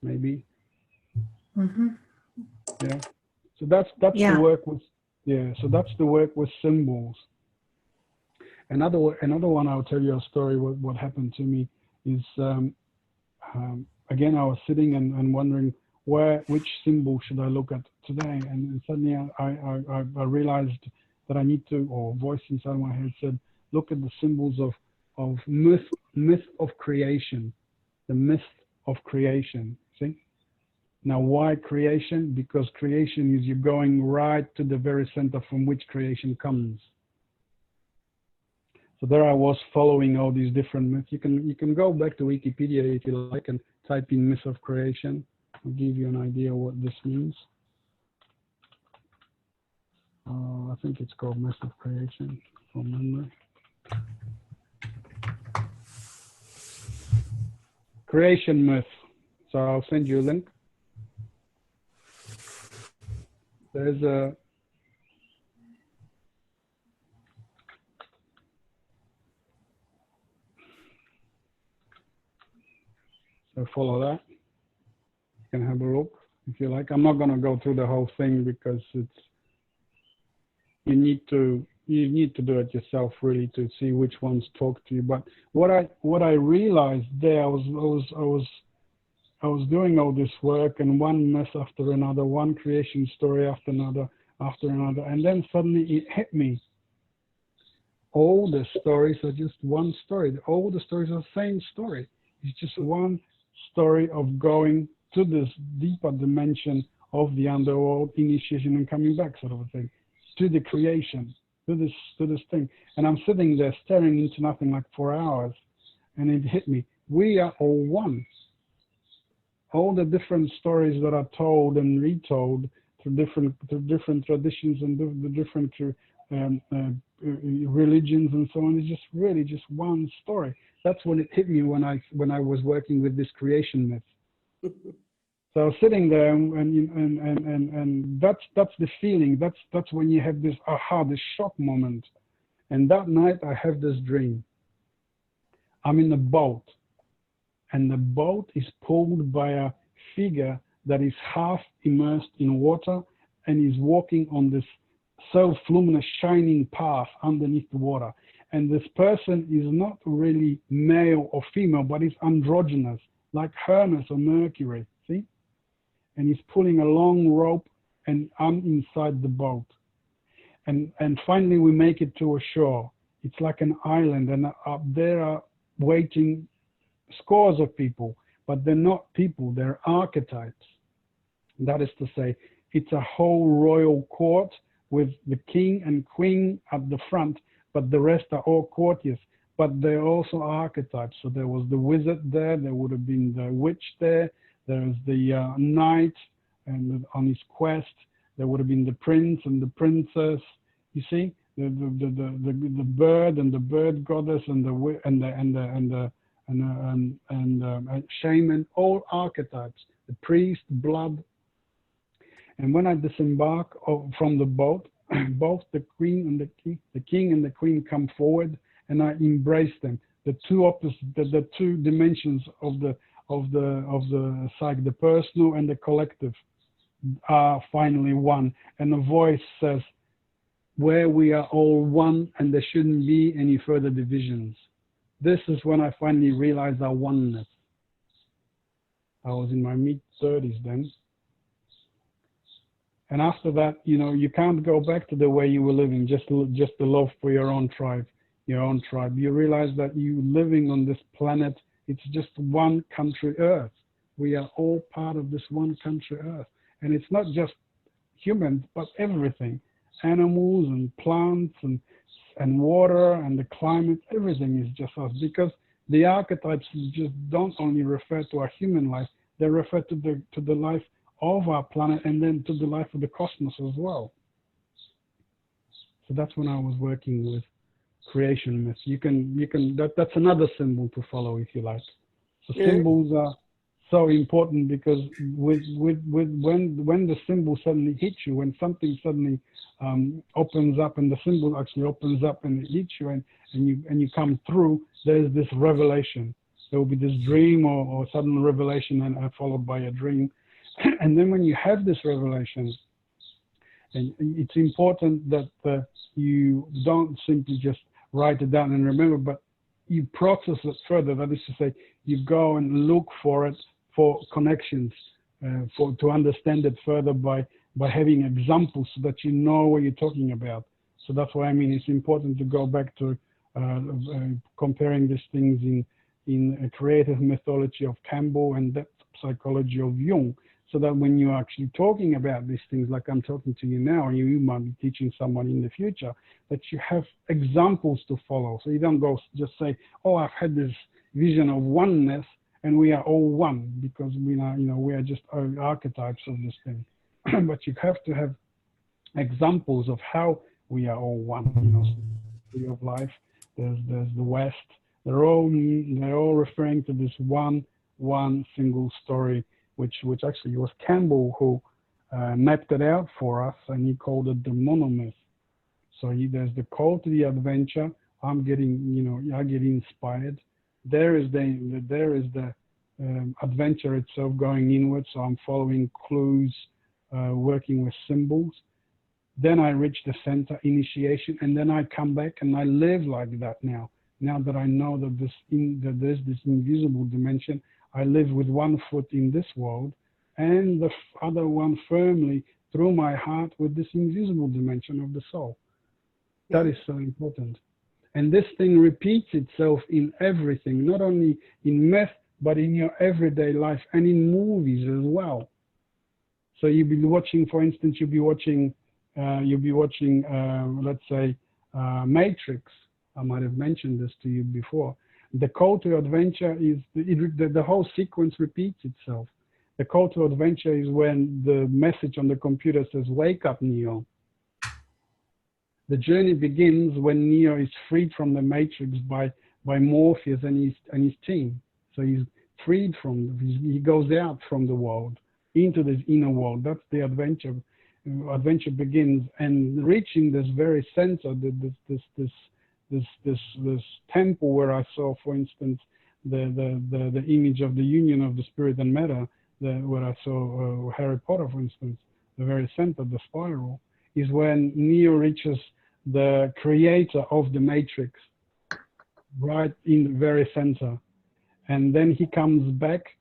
Maybe. Mm-hmm. Yeah. So that's Yeah. the work with, yeah. So that's the work with symbols. Another one, I'll tell you a story. What happened to me is again, I was sitting and wondering which symbol should I look at today, and suddenly I realized that I need to, or a voice inside my head said, look at the symbols of myth of creation, the myth of creation. See? Now, why creation? Because creation is you going right to the very center from which creation comes. So there I was following all these different myths. You can go back to Wikipedia if you like and type in myth of creation. I'll give you an idea what this means. I think it's called Myth of Creation from memory. Creation myth. So I'll send you a link. There's a so follow that. You can have a look if you like. I'm not going to go through the whole thing because it's you need to do it yourself really to see which ones talk to you. But what I realized there, I was doing all this work and one myth after another, one creation story after another, and then suddenly it hit me. All the stories are just one story. All the stories are the same story. It's just one story of going to this deeper dimension of the underworld, initiation and coming back, sort of a thing, to the creation, to this thing. And I'm sitting there staring into nothing like 4 hours, and it hit me. We are all one. All the different stories that are told and retold through different traditions and the different religions and so on is just really just one story. That's when it hit me when I was working with this creation myth. So I was sitting there and that's the feeling. That's when you have this aha, this shock moment. And that night I have this dream. I'm in a boat, and the boat is pulled by a figure that is half immersed in water and is walking on this self-luminous shining path underneath the water. And this person is not really male or female, but is androgynous, like Hermes or Mercury, see? And he's pulling a long rope, and I'm inside the boat. And finally we make it to a shore. It's like an island, and up there are waiting scores of people, but they're not people, they're archetypes. That is to say, it's a whole royal court with the king and queen at the front, but the rest are all courtiers, but they're also archetypes. So there was the wizard there would have been the witch there's the knight and on his quest, there would have been the prince and the princess, you see, the bird and the bird goddess and the shaman, all archetypes, the priest, blood. And when I disembark from the boat, both the queen and the king and the queen come forward, and I embrace them. The two dimensions of the psyche, the personal and the collective, are finally one. And a voice says, where we are all one, and there shouldn't be any further divisions. This is when I finally realized our oneness. I was in my mid-30s then. And after that, you can't go back to the way you were living, just the love for your own tribe. You realize that you living on this planet, it's just one country Earth. We are all part of this one country Earth. And it's not just humans, but everything. Animals and plants and water and the climate, everything is just us. Because the archetypes just don't only refer to our human life, they refer to the life of our planet and then to the life of the cosmos as well. So that's when I was working with creation myths. That's another symbol to follow if you like. So symbols are so important because when the symbol suddenly hits you, when something suddenly opens up and the symbol actually opens up and it hits you and you come through, there's this revelation. There will be this dream or sudden revelation and followed by a dream. And then when you have this revelation, and it's important that you don't simply just write it down and remember, but you process it further. That is to say, you go and look for it, for connections, to understand it further by having examples so that you know what you're talking about. So that's why it's important to go back to comparing these things in a creative mythology of Campbell and depth psychology of Jung. So that when you're actually talking about these things, like I'm talking to you now, and you might be teaching someone in the future, that you have examples to follow. So you don't go just say, oh, I've had this vision of oneness, and we are all one, because we are just archetypes of this thing. But you have to have examples of how we are all one. Tree of life. There's the West. They're all referring to this one single story, which actually was Campbell who mapped it out for us, and he called it the monomyth. So there's the call to the adventure. I'm getting, I get inspired. There is the adventure itself going inward. So I'm following clues, working with symbols. Then I reach the center, initiation, and then I come back and I live like that now. Now that I know that there's this invisible dimension, I live with one foot in this world and the other one firmly through my heart with this invisible dimension of the soul. That is so important. And this thing repeats itself in everything, not only in myth, but in your everyday life and in movies as well. So you'll be watching, for instance, you'll be watching, let's say, Matrix. I might have mentioned this to you before. The call to adventure is, the whole sequence repeats itself. The call to adventure is when the message on the computer says, "Wake up, Neo." The journey begins when Neo is freed from the Matrix by Morpheus and his team. So he's freed from, he goes out from the world into this inner world. That's the adventure. Adventure begins, and reaching this very center, this temple where I saw, for instance, the image of the union of the spirit and matter, where I saw Harry Potter, for instance, the very center, the spiral, is when Neo reaches the creator of the Matrix, right in the very center. And then he comes back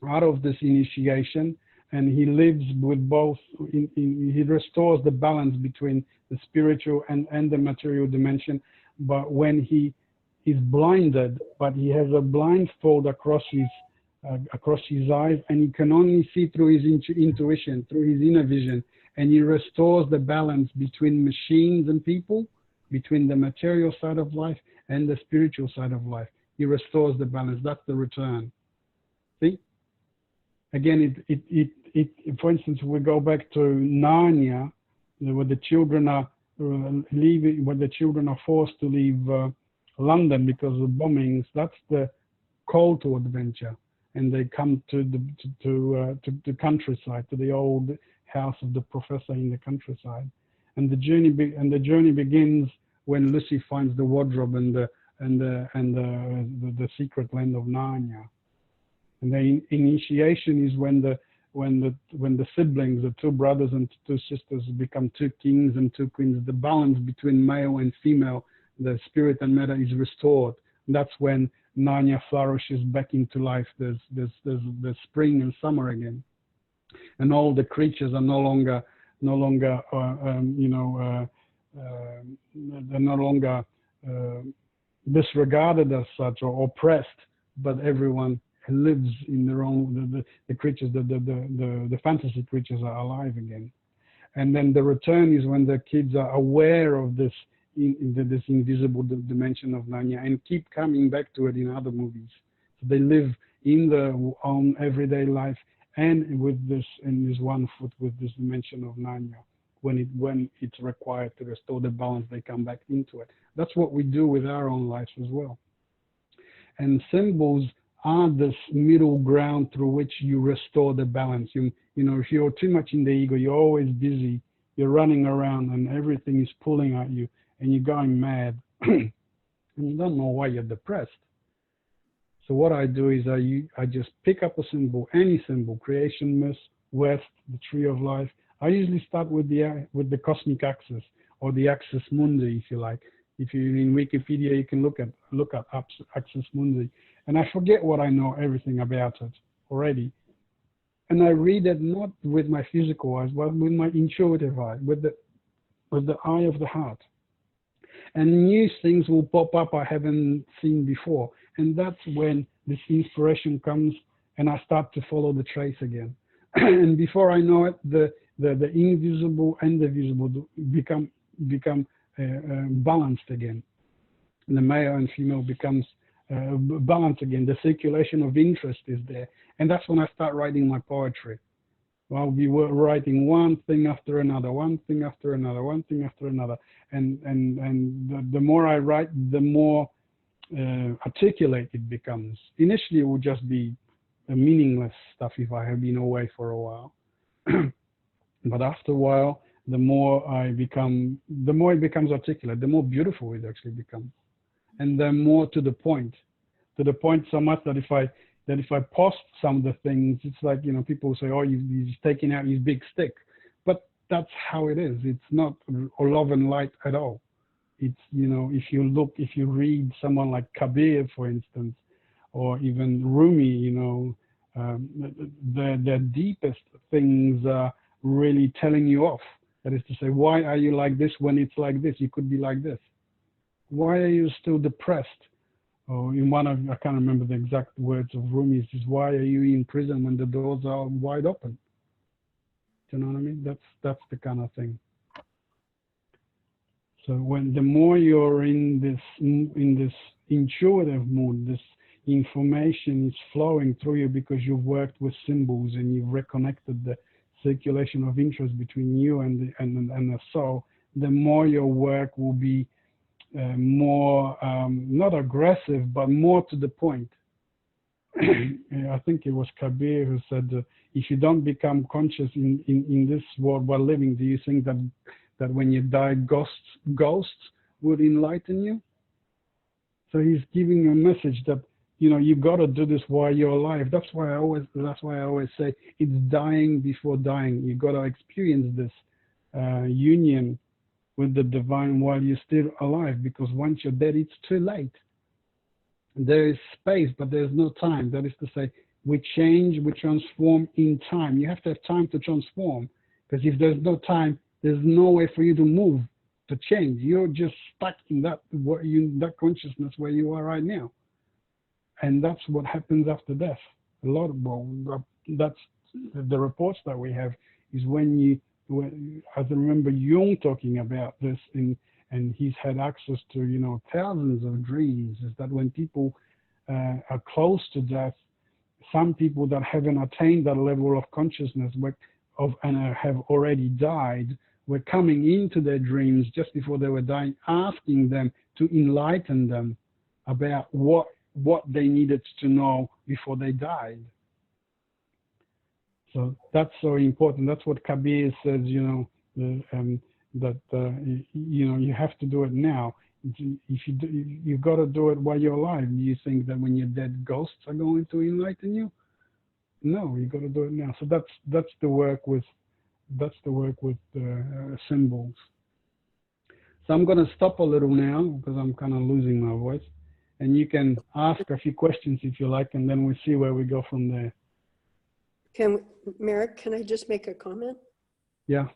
out of this initiation, and he lives with both, he restores the balance between the spiritual and the material dimension. But when he is blinded, but he has a blindfold across his eyes, and he can only see through his intuition, through his inner vision, and he restores the balance between machines and people, between the material side of life and the spiritual side of life. He restores the balance. That's the return. See? Again, for instance, we go back to Narnia, where the children are leaving, where the children are forced to leave London because of bombings. That's the call to adventure, and they come to the countryside, to the old house of the professor in the countryside, and the journey begins when Lucy finds the wardrobe and the secret land of Narnia. And the initiation is when the siblings, the two brothers and two sisters, become two kings and two queens. The balance between male and female, the spirit and matter, is restored. That's when Narnia flourishes back into life. There's spring and summer again, and all the creatures are no longer they're no longer disregarded as such or oppressed, but everyone lives in their own, the creatures, the fantasy creatures are alive again. And then the return is when the kids are aware of this this invisible dimension of Narnia and keep coming back to it in other movies. So they live in their own everyday life and with this, in this one foot with this dimension of Narnia. When it's required to restore the balance, they come back into it. That's what we do with our own lives as well. And symbols are this middle ground through which you restore the balance. You know, if you're too much in the ego, you're always busy, you're running around and everything is pulling at you and you're going mad and you don't know why you're depressed. So what I do is I just pick up a symbol, any symbol, creation, myth, West, the tree of life. I usually start with the cosmic axis or the axis mundi, if you like. If you're in Wikipedia, you can look at axis mundi. And I forget what I know everything about it already. And I read it not with my physical eyes, but with my intuitive eye, with the eye of the heart. And new things will pop up I haven't seen before. And that's when this inspiration comes and I start to follow the trace again. And before I know it, the invisible and the visible become balanced again. And the male and female becomes balanced again. The circulation of interest is there. And that's when I start writing my poetry. Well, we were writing one thing after another, one thing after another, one thing after another. And the more I write, the more articulate it becomes. Initially, it would just be meaningless stuff if I have been away for a while. But after a while, the more it becomes articulate, the more beautiful it actually becomes. And then more to the point so much that if I post some of the things, it's like, you know, people say, oh, he's taking out his big stick. But that's how it is. It's not love and light at all. It's, you know, if you read someone like Kabir, for instance, or even Rumi, you know, their deepest things are really telling you off. That is to say, why are you like this when it's like this? You could be like this. Why are you still depressed? Or in one of, I can't remember the exact words of Rumi, it says, why are you in prison when the doors are wide open? Do you know what I mean? That's the kind of thing. So when the more you're in this intuitive mood, this information is flowing through you because you've worked with symbols and you've reconnected the circulation of interest between you and the soul, the more your work will be more not aggressive, but more to the point. I think it was Kabir who said, if you don't become conscious in this world while living, do you think that when you die, ghosts would enlighten you? So he's giving a message that, you know, you got to do this while you're alive. That's why I always say it's dying before dying. You got to experience this union with the divine while you're still alive, because once you're dead, it's too late. There is space, but there's no time. That is to say, we change, we transform in time. You have to have time to transform, because if there's no time, there's no way for you to move, to change. You're just stuck in that consciousness where you are right now. And that's what happens after death. That's the reports that we have is I remember Jung talking about this, and he's had access to, you know, thousands of dreams, is that when people are close to death, some people that haven't attained that level of consciousness and have already died, were coming into their dreams just before they were dying, asking them to enlighten them about what they needed to know before they died. So that's so important. That's what Kabir says, you know, you know, you have to do it now. If you've got to do it while you're alive. Do you think that when you're dead, ghosts are going to enlighten you? No, you got to do it now. So that's the work with symbols. So I'm going to stop a little now because I'm kind of losing my voice, and you can ask a few questions if you like, and then we'll see where we go from there. Merrick, can I just make a comment? Yeah.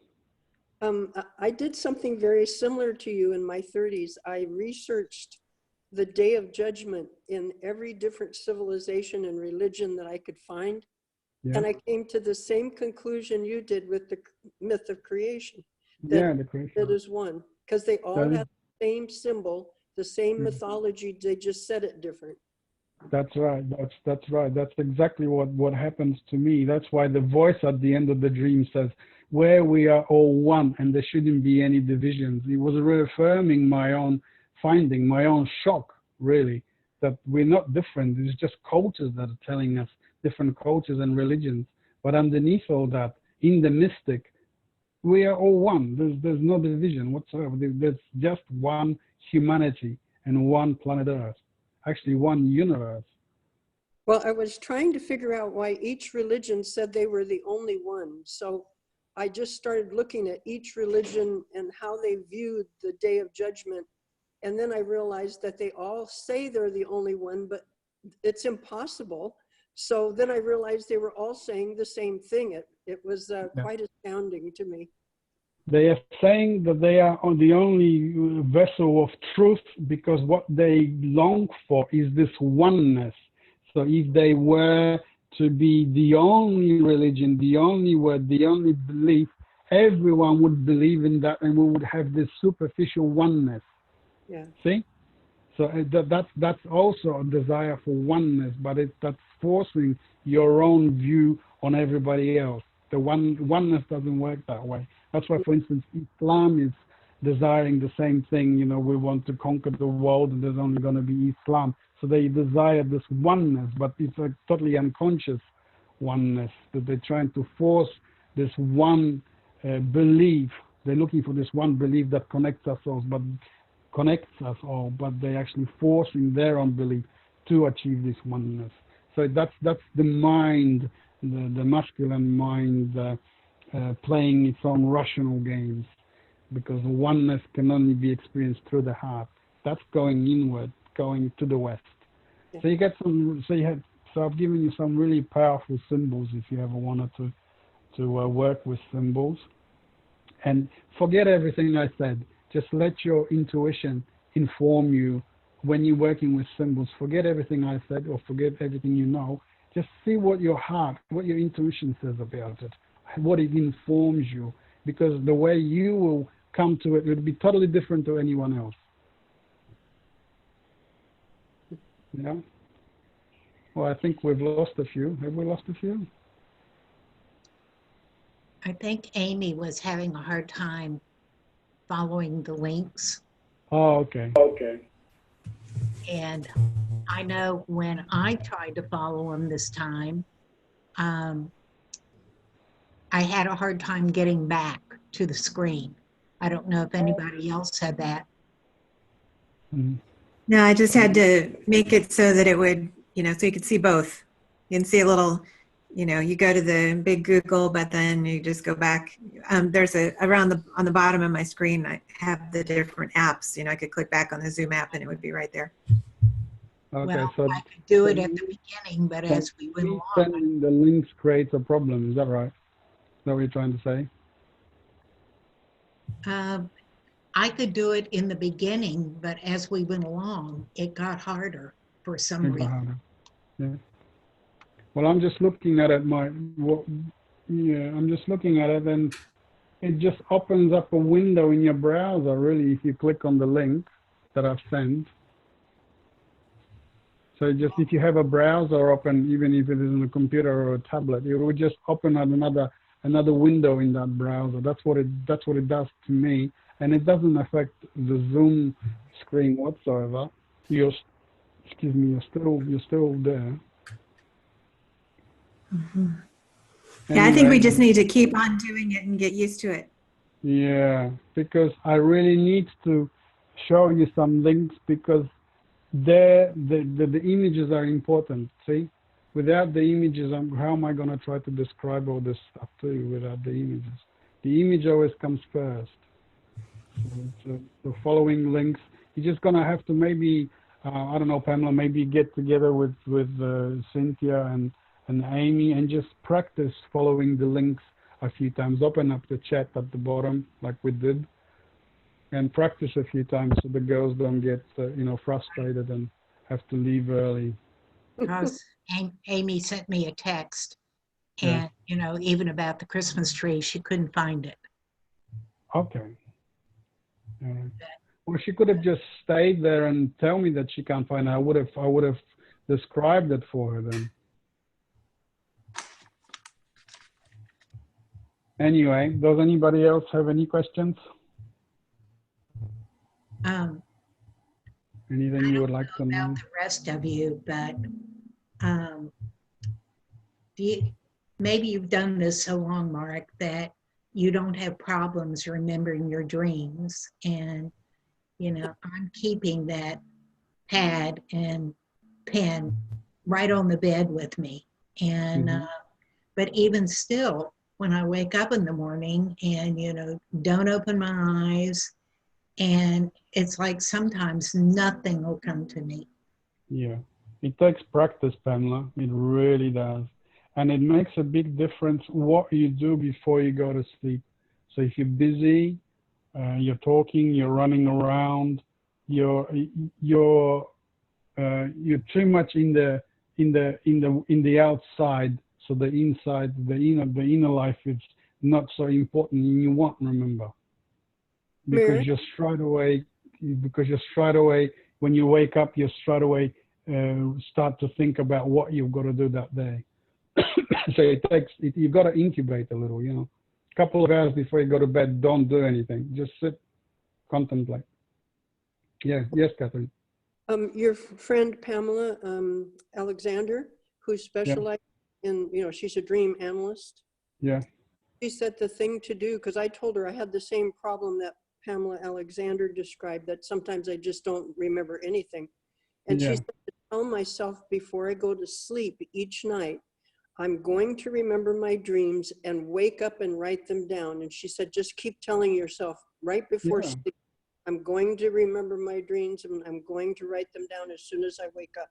I did something very similar to you in my 30s. I researched the Day of Judgment in every different civilization and religion that I could find. Yeah. And I came to the same conclusion you did with the myth of creation. The creation. That is one, because they all have the same symbol, the same mythology, they just said it different. That's right. That's right. That's exactly what happens to me. That's why the voice at the end of the dream says, where we are all one and there shouldn't be any divisions. It was reaffirming my own finding, my own shock, really, that we're not different. It's just cultures that are telling us, different cultures and religions. But underneath all that, in the mystic, we are all one. There's no division whatsoever. There's just one humanity and one planet Earth. Actually, one universe. Well, I was trying to figure out why each religion said they were the only one. So I just started looking at each religion and how they viewed the Day of Judgment. And then I realized that they all say they're the only one, but it's impossible. So then I realized they were all saying the same thing. It was quite astounding to me. They are saying that they are the only vessel of truth because what they long for is this oneness. So if they were to be the only religion, the only word, the only belief, everyone would believe in that and we would have this superficial oneness. Yeah. See? So that's also a desire for oneness, but that's forcing your own view on everybody else. The oneness doesn't work that way. That's why, for instance, Islam is desiring the same thing. You know, we want to conquer the world, and there's only going to be Islam. So they desire this oneness, but it's a totally unconscious oneness that they're trying to force this one belief. They're looking for this one belief that connects us all, but they're actually forcing their own belief to achieve this oneness. So that's the mind, the masculine mind playing its own rational games, because oneness can only be experienced through the heart. That's going inward, going to the west. Yeah. So you get some. So I've given you some really powerful symbols if you ever wanted to work with symbols. And forget everything I said. Just let your intuition inform you when you're working with symbols. Forget everything I said, or forget everything you know. Just see what your heart, what your intuition says about it, what it informs you, because the way you will come to it will be totally different to anyone else. Yeah. Well, I think we've lost a few. Have we lost a few? I think Amy was having a hard time following the links. Oh, okay. And I know when I tried to follow them this time, I had a hard time getting back to the screen. I don't know if anybody else had that. Mm-hmm. No, I just had to make it so that it would, so you could see both. You can see a little, you go to the big Google, but then you just go back. There's on the bottom of my screen, I have the different apps. I could click back on the Zoom app and it would be right there. Okay, Well, so I could do it at the beginning, but as we went along. Sending the links creates a problem. Is that right? Is that what you're trying to say? I could do it in the beginning, but as we went along, it got harder for some reason. Yeah. Well, I'm just looking at it. I'm just looking at it, and it just opens up a window in your browser. Really, if you click on the link that I've sent. So just if you have a browser open, even if it is on a computer or a tablet, it will just open up another window in that browser. That's what it does to me, and it doesn't affect the Zoom screen whatsoever. You're still there. Mm-hmm. Yeah, I think we just need to keep on doing it and get used to it. Yeah, because I really need to show you some links, because the images are important. See, without the images, how am I going to try to describe all this stuff to you without the images? The image always comes first. So following links, you're just going to have to maybe, I don't know, Pamela, maybe get together with Cynthia and Amy and just practice following the links a few times. Open up the chat at the bottom like we did, and practice a few times so the girls don't get frustrated and have to leave early. Because Amy sent me a text, and even about the Christmas tree, she couldn't find it. Okay. Well, she could have just stayed there and tell me that she can't find it. I would have described it for her then. Anyway, does anybody else have any questions? Anything you would like to know? About the rest of you, but maybe you've done this so long, Mark, that you don't have problems remembering your dreams. And, I'm keeping that pad and pen right on the bed with me. And, but even still, when I wake up in the morning and, don't open my eyes, and it's like sometimes nothing will come to me. Yeah, it takes practice, Pamela. It really does. And it makes a big difference what you do before you go to sleep. So if you're busy, you're talking, you're running around, you're too much in the outside. So the inside, the inner life is not so important, and you won't remember. Because you're straight away, when you wake up, you straight away start to think about what you've got to do that day. So you've got to incubate a little, you know. A couple of hours before you go to bed, don't do anything. Just sit, contemplate. Yeah, yes, Catherine. Your friend Pamela Alexander, who Yeah, specializes in, she's a dream analyst. yeah, She said the thing to do, because I told her I had the same problem that Pamela Alexander described, that sometimes I just don't remember anything. And she yeah, said to tell myself before I go to sleep each night, I'm going to remember my dreams and wake up and write them down. And she said, just keep telling yourself right before yeah. sleep, I'm going to remember my dreams and I'm going to write them down as soon as I wake up.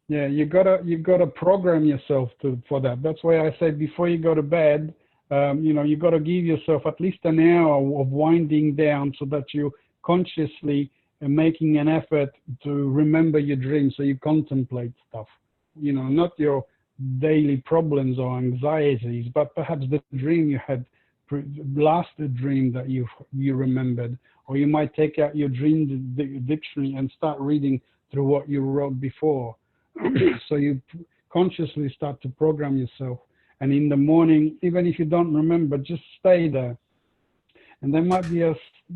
Yeah, you gotta program yourself for that. That's why I said before you go to bed, you gotta give yourself at least an hour of winding down so that you consciously are making an effort to remember your dreams. So you contemplate stuff, not your daily problems or anxieties, but perhaps the dream you had, last dream that you remembered, or you might take out your dream dictionary and start reading through what you wrote before. So you consciously start to program yourself, and in the morning, even if you don't remember, just stay there, and there might be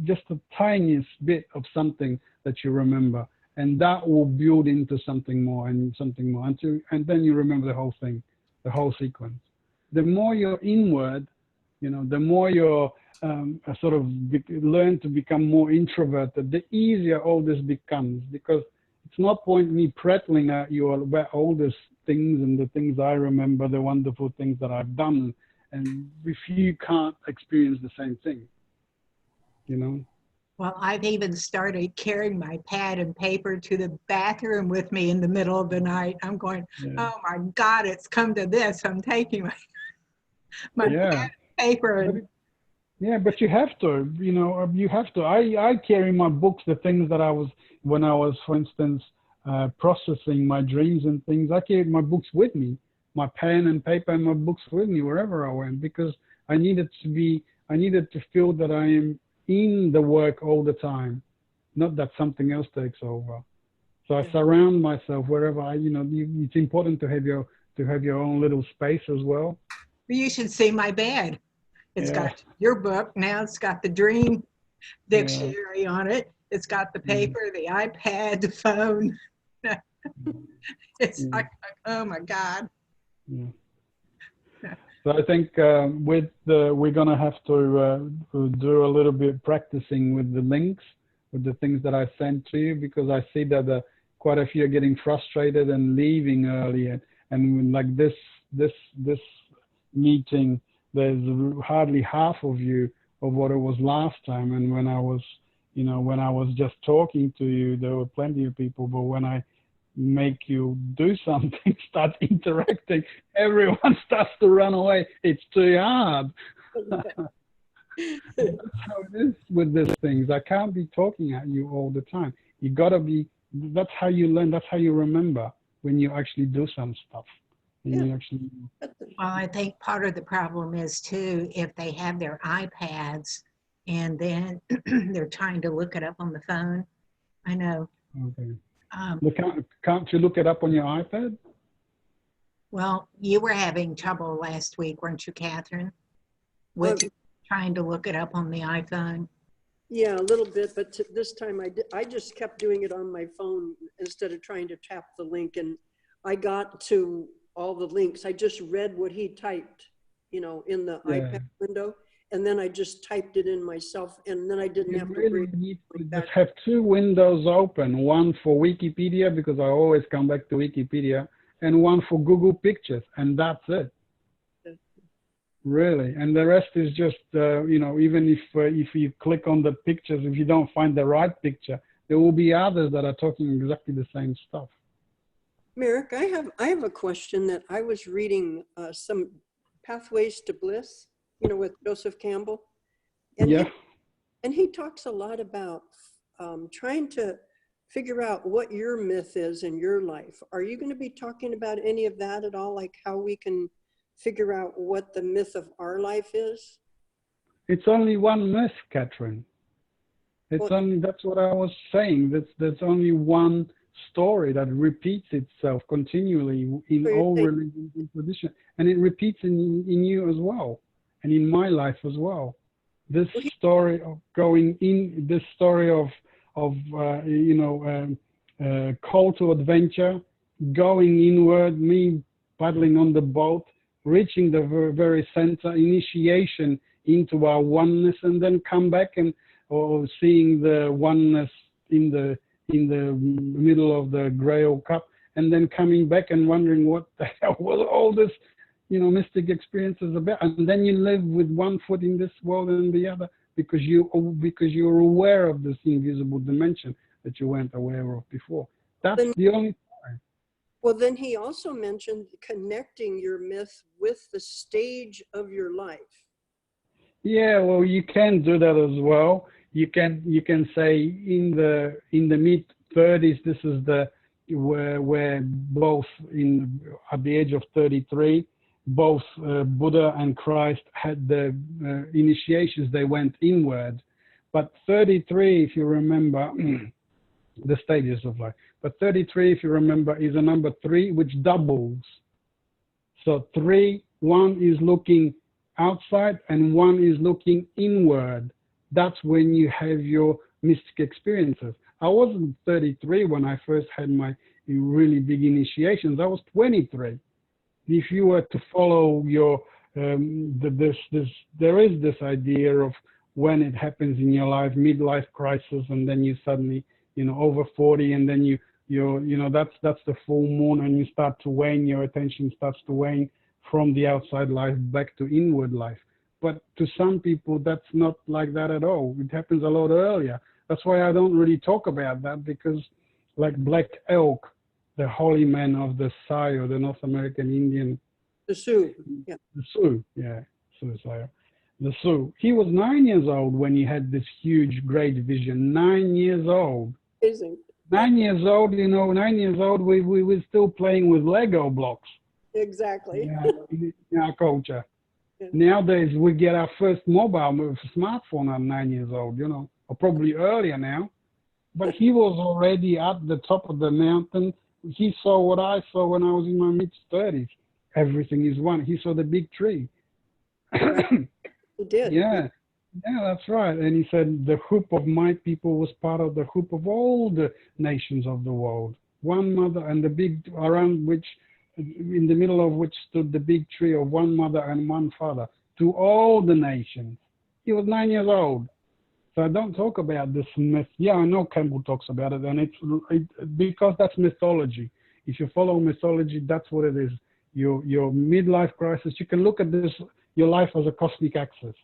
just the tiniest bit of something that you remember, and that will build into something more and something more, and then you remember the whole thing, the whole sequence. The more you're inward, the more you're sort of learn to become more introverted, the easier all this becomes, because it's no point me prattling at you about all these things and the things I remember, the wonderful things that I've done, and if you can't experience the same thing, Well, I've even started carrying my pad and paper to the bathroom with me in the middle of the night. I'm going, Yeah. oh my God, it's come to this. I'm taking my Yeah. pad and paper. And Yeah, but you have to, you have to. I carry my books, the things that when I was, for instance, processing my dreams and things, I carried my books with me, my pen and paper and my books with me wherever I went, because I needed to feel that I am in the work all the time, not that something else takes over. So I surround myself wherever it's important to have your own little space as well. you should see my bed. It's Yeah. got your book. Now it's got the dream dictionary on it. It's got the paper, the iPad, the phone. It's like, oh my God. Yeah. So I think we're gonna have to do a little bit practicing with the links, with the things that I sent to you, because I see that quite a few are getting frustrated and leaving early, and like this meeting, there's hardly half of you of what it was last time. And when I was just talking to you, there were plenty of people, but when I make you do something, start interacting, everyone starts to run away. It's too hard. That's how it is with these things. I can't be talking at you all the time. You gotta be. That's how you learn. That's how you remember, when you actually do some stuff. And you actually. Well, I think part of the problem is too, if they have their iPads and then they're trying to look it up on the phone. I know. Okay. Can't you look it up on your iPad? Well, you were having trouble last week, weren't you, Catherine? With trying to look it up on the iPhone? Yeah, a little bit, but this time I just kept doing it on my phone instead of trying to tap the link, and I got to all the links. I just read what he typed, in the iPad window, and then I just typed it in myself, and then I didn't have to really need to just have two windows open, one for Wikipedia, because I always come back to Wikipedia, and one for Google Pictures, and that's it. Really, and the rest is just, even if you click on the pictures, if you don't find the right picture, there will be others that are talking exactly the same stuff. Merrick, I have a question that I was reading, some Pathways to Bliss, with Joseph Campbell. And he talks a lot about trying to figure out what your myth is in your life. Are you going to be talking about any of that at all? Like how we can figure out what the myth of our life is? It's only one myth, Catherine. That's what I was saying. There's only one story that repeats itself continually in all religions and traditions, and it repeats in you as well, and in my life as well. This story of going in, this story of call to adventure, going inward, me paddling on the boat, reaching the very center, initiation into our oneness, and then come back or seeing the oneness in the middle of the Grail cup, and then coming back and wondering what the hell was all this, mystic experiences about. And then you live with one foot in this world and the other because you're aware of this invisible dimension that you weren't aware of before. That's the only time. Well, then he also mentioned connecting your myth with the stage of your life. Yeah, well, you can do that as well. You can say in the mid-30s, this is where both at the age of 33, both Buddha and Christ had the initiations. They went inward. But 33, if you remember, the stages of life. But 33, if you remember, is a number 3, which doubles. So 1 is looking outside and 1 is looking inward. That's when you have your mystic experiences. I wasn't 33 when I first had my really big initiations. I was 23. If you were to follow your, there is this idea of when it happens in your life, midlife crisis, and then you suddenly, over 40, and then that's the full moon, and you start to wane, your attention starts to wane from the outside life back to inward life. But to some people, that's not like that at all. It happens a lot earlier. That's why I don't really talk about that, because like Black Elk, the holy man of the Sioux, the North American Indian. The Sioux, yeah. The Sioux, yeah, Sioux. The Sioux. He was 9 years old when he had this huge, great vision. 9 years old. Amazing. 9 years old, 9 years old, we were still playing with Lego blocks. Exactly. In our culture. Yeah. Nowadays, we get our first mobile smartphone at 9 years old, or probably earlier now. But he was already at the top of the mountain. He saw what I saw when I was in my mid-30s. Everything is one. He saw the big tree. Right. He did. Yeah, that's right. And he said the hoop of my people was part of the hoop of all the nations of the world. One mother, and the big, around which, in the middle of which stood the big tree of one mother and one father, to all the nations. He was 9 years old. So I don't talk about this myth. Yeah, I know Campbell talks about it, and it's because that's mythology. If you follow mythology, that's what it is. Your midlife crisis, you can look at this, your life as a cosmic axis.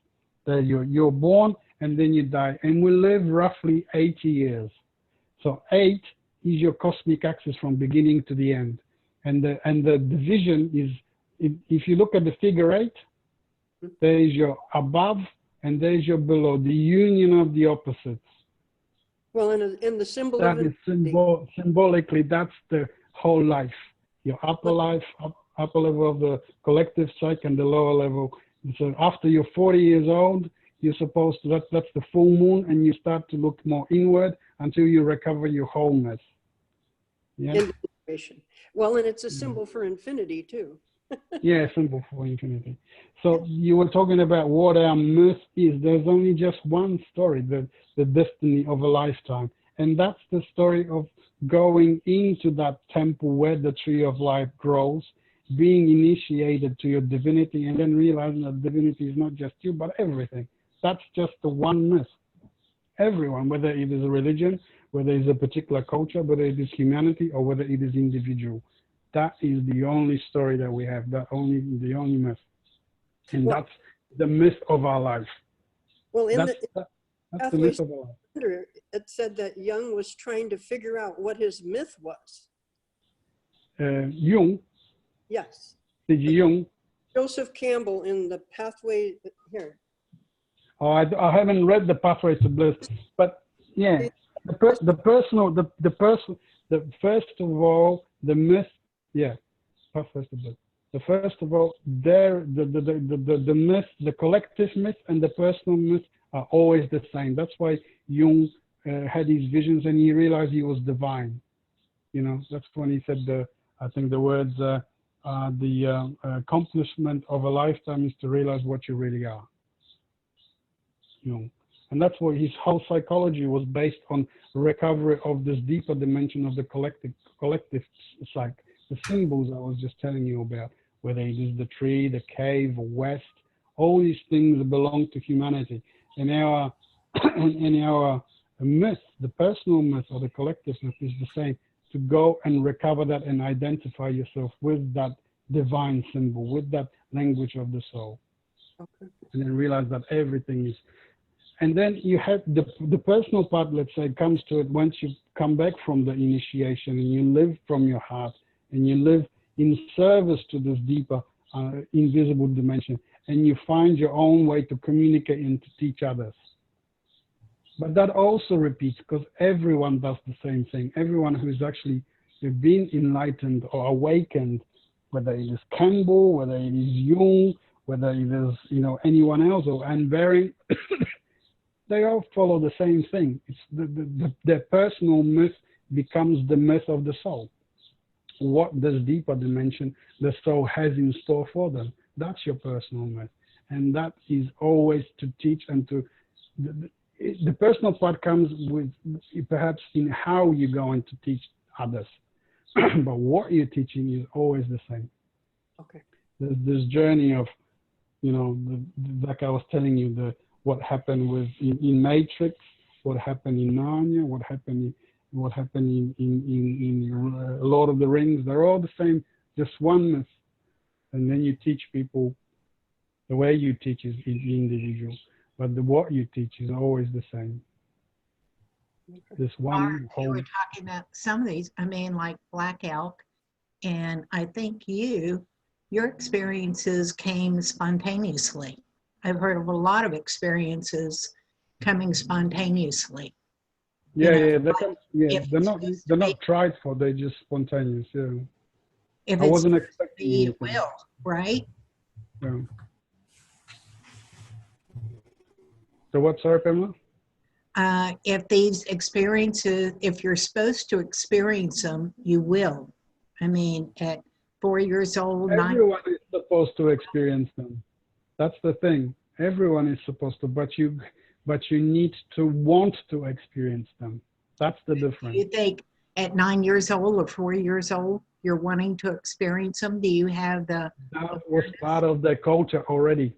That you're born and then you die. And we live roughly 80 years. So 8 is your cosmic axis from beginning to the end. And the division is, if you look at the figure 8, there is your above and there is your below, the union of the opposites. Well, in the symbol that of is symbolically, that's the whole life. Your upper life, upper level of the collective psyche, and the lower level. So after you're 40 years old, you're supposed to, that's the full moon, and you start to look more inward until you recover your wholeness. Yeah. Well, and it's a symbol for infinity too. Yeah, symbol for infinity. So you were talking about what our myth is. There's only just one story, the destiny of a lifetime. And that's the story of going into that temple where the tree of life grows, being initiated to your divinity, and then realizing that divinity is not just you, but everything. That's just the one myth. Everyone, whether it is a religion, whether it is a particular culture, whether it is humanity, or whether it is individual. That is the only story that we have, the only myth. And that's the myth of our life. Well, that's the myth of our life. It said that Jung was trying to figure out what his myth was. Jung? Yes. Did Jung? Joseph Campbell in the Pathway, here. Oh, I haven't read the Pathway to Bliss, but yeah, first of all, the myth, yeah, Pathway to Bliss. First of all, the myth, the collective myth and the personal myth are always the same. That's why Jung had his visions and he realized he was divine. You know, that's when he said I think the words, the accomplishment of a lifetime is to realize what you really are. You know, and that's what his whole psychology was based on, recovery of this deeper dimension of the collective psyche, the symbols I was just telling you about, whether it is the tree, the cave, west, all these things belong to humanity. And our and our myth, the personal myth or the collective myth, is the same, to go and recover that and identify yourself with that divine symbol, with that language of the soul. Okay. And then realize that everything is. And then you have the personal part, let's say, comes to it once you come back from the initiation and you live from your heart and you live in service to this deeper invisible dimension, and you find your own way to communicate and to teach others. But that also repeats, because everyone does the same thing. Everyone who's actually been enlightened or awakened, whether it is Campbell, whether it is Jung, whether it is, you know, anyone else, or Anne Baring, they all follow the same thing. It's their personal myth becomes the myth of the soul. What this deeper dimension the soul has in store for them, that's your personal myth. And that is always to teach and to, the personal part comes with perhaps in how you're going to teach others. But what you're teaching is always the same. Okay. This journey of, you know, like I was telling you, what happened with in Matrix, what happened in Narnia, what happened in Lord of the Rings. They're all the same, just one myth. And then you teach people, the way you teach is individual, but what you teach is always the same. This one You whole. were talking about some of these, I mean, like Black Elk, and I think your experiences came spontaneously. I've heard of a lot of experiences coming spontaneously. Yeah, You know, they're not tried for, they're just spontaneous. Yeah, if I it's wasn't expecting it anything. will, right? Yeah. So what's up, Emma? If these experiences, if you're supposed to experience them, you will. I mean, at 4 years old, Everyone is supposed to experience them. That's the thing. Everyone is supposed to, but you need to want to experience them. That's the difference. Do you think at 9 years old or 4 years old, you're wanting to experience them? Do you have the? That was part of their culture already.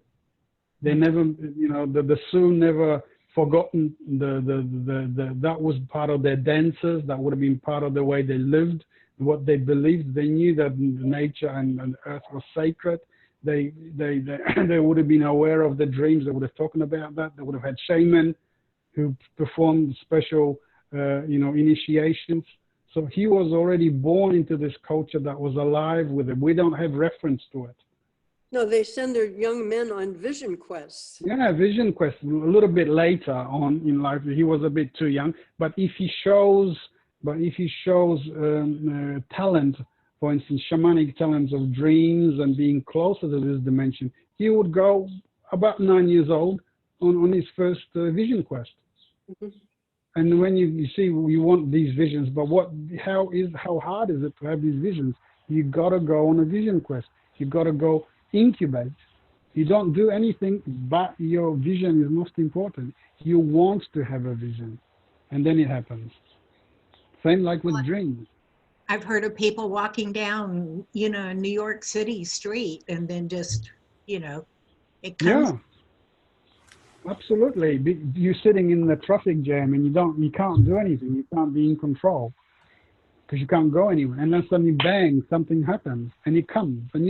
They never, you know, the Sioux never forgotten that was part of their dances. That would have been part of the way they lived, what they believed. They knew that nature and earth was sacred. They would have been aware of the dreams. They would have talked about that. They would have had shaman who performed special, initiations. So he was already born into this culture that was alive with it. We don't have reference to it. No, they send their young men on vision quests. Yeah, vision quest a little bit later on in life. He was a bit too young, but if he shows talent, for instance, shamanic talents of dreams and being closer to this dimension, he would go about 9 years old on his first vision quest. Mm-hmm. And when you see you want these visions, but how hard is it to have these visions? You gotta go on a vision quest. You gotta go incubate. You don't do anything, but your vision is most important. You want to have a vision, and then it happens. Same like with dreams. I've heard of people walking down, New York City street, and then just, it comes. Yeah, absolutely. You're sitting in the traffic jam, and you can't do anything. You can't be in control because you can't go anywhere. And then suddenly, bang, something happens, and it comes, and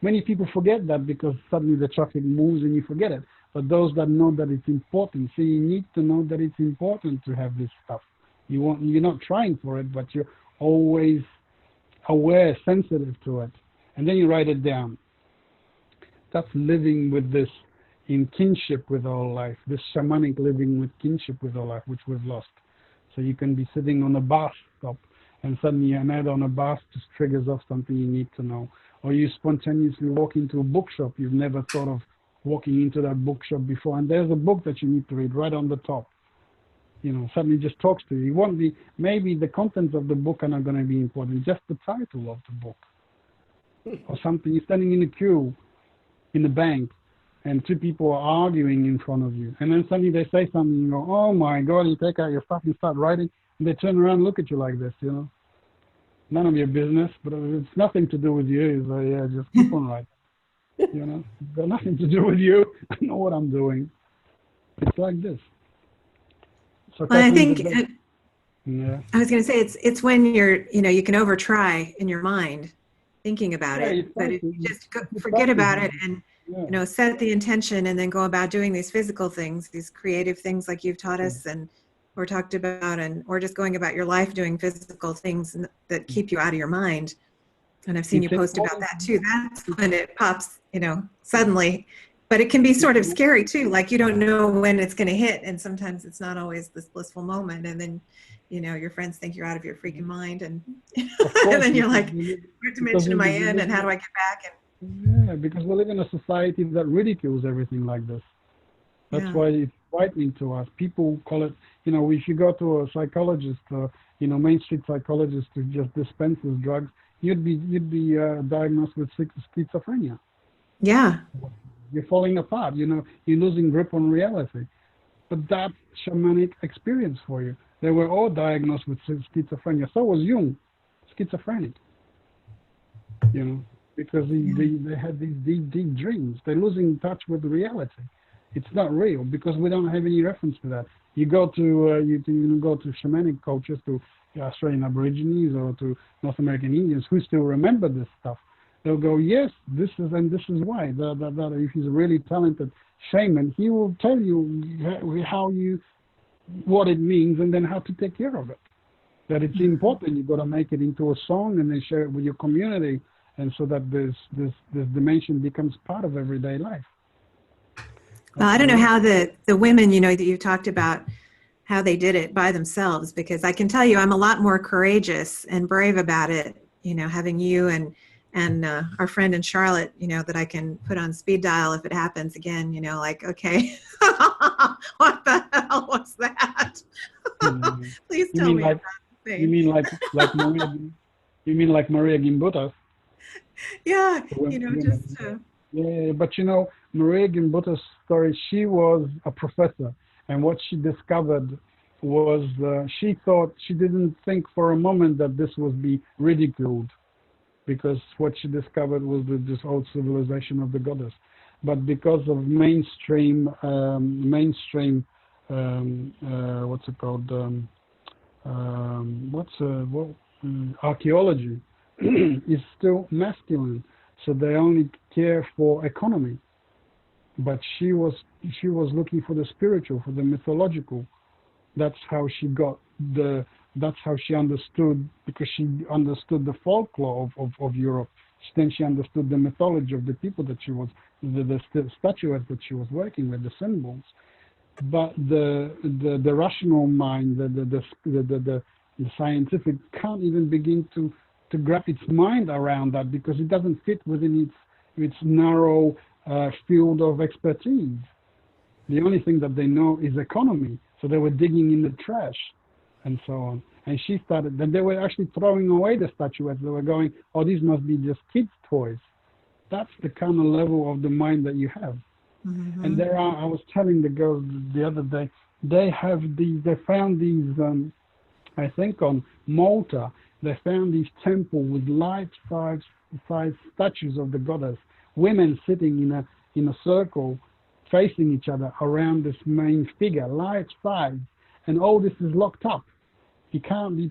many people forget that because suddenly the traffic moves and you forget it. But those that know that it's important, see, you need to know that it's important to have this stuff. You're not trying for it, but you're always aware, sensitive to it. And then you write it down. That's living with this in kinship with all life, this shamanic living with kinship with all life, which we've lost. So you can be sitting on a bus stop and suddenly an ad on a bus just triggers off something you need to know. Or you spontaneously walk into a bookshop. You've never thought of walking into that bookshop before. And there's a book that you need to read right on the top. suddenly just talks to you. It won't be, maybe the contents of the book are not going to be important, just the title of the book. Or something, you're standing in a queue in the bank, and two people are arguing in front of you. And then suddenly they say something, you go, oh my God, you take out your stuff and start writing, and they turn around and look at you like this, None of your business, but it's nothing to do with you. So yeah, just keep on writing. It's got nothing to do with you. I know what I'm doing. It's like this. So Well, I think yeah. I was going to say it's when you can overtry in your mind thinking about it, but if you just forget about it and set the intention and then go about doing these physical things, these creative things like you've taught us or talked about, or just going about your life doing physical things that keep you out of your mind. And I've seen you post about that too. That's when it pops, suddenly. But it can be sort of scary too. Like you don't know when it's going to hit, and sometimes it's not always this blissful moment. And then, your friends think you're out of your freaking mind, and and then you're like, "What dimension am I in, and how do I get back?" Yeah, because we live in a society that ridicules everything like this. That's why it's frightening to us. People call it, if you go to a psychologist, Main Street psychologist who just dispenses drugs, you'd be diagnosed with schizophrenia. Yeah. You're falling apart. You're losing grip on reality. But that's shamanic experience for you. They were all diagnosed with schizophrenia. So was Jung, schizophrenic. Because they had these deep dreams. They're losing touch with reality. It's not real because we don't have any reference to that. You go to go to shamanic cultures, to Australian Aborigines or to North American Indians who still remember this stuff. They'll go, yes, this is why. That if he's a really talented shaman, he will tell you what it means and then how to take care of it. That it's important. You've got to make it into a song and then share it with your community, and so that this dimension becomes part of everyday life. Well, I don't know how the women, that you talked about, how they did it by themselves, because I can tell you I'm a lot more courageous and brave about it, having you and our friend in Charlotte, that I can put on speed dial if it happens again, like, okay, what the hell was that? Please tell me about the thing. You mean like Maria? You mean like Maria Gimbutas? Yeah, Yeah, but Maria Gimbutas' story, she was a professor, and what she discovered was she didn't think for a moment that this would be ridiculed, because what she discovered was this old civilization of the goddess. But because of mainstream what's it called? Archaeology is still masculine, so they only care for economy. But she was looking for the spiritual, for the mythological. That's how she got that's how she understood, because she understood the folklore of Europe. Then she understood the mythology of the people that she was, the statuettes that she was working with, the symbols. But the rational mind, the scientific, can't even begin to grab its mind around that, because it doesn't fit within its narrow field of expertise. The only thing that they know is economy. So they were digging in the trash and so on. And she started, then they were actually throwing away the statuettes. They were going, oh, these must be just kids' toys. That's the kind of level of the mind that you have. Mm-hmm. And I was telling the girls the other day, they found these, I think on Malta, they found these temples with life-size statues of the goddess, women sitting in a circle, facing each other around this main figure, life-size, and all this is locked up. It can't be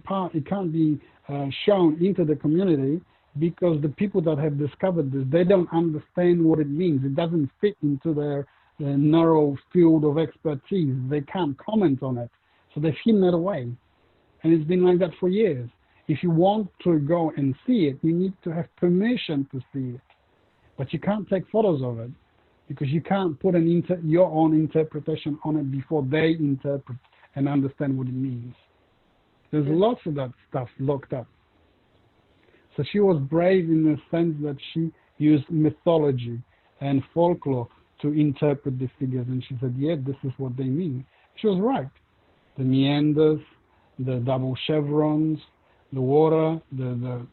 shown into the community, because the people that have discovered this, they don't understand what it means. It doesn't fit into their narrow field of expertise. They can't comment on it, so they've hidden it away, and it's been like that for years. If you want to go and see it, you need to have permission to see it, but you can't take photos of it, because you can't put your own interpretation on it before they interpret and understand what it means. There's lots of that stuff locked up. So she was brave in the sense that she used mythology and folklore to interpret the figures. And she said, yeah, this is what they mean. She was right. the meanders, the double chevrons, the water, the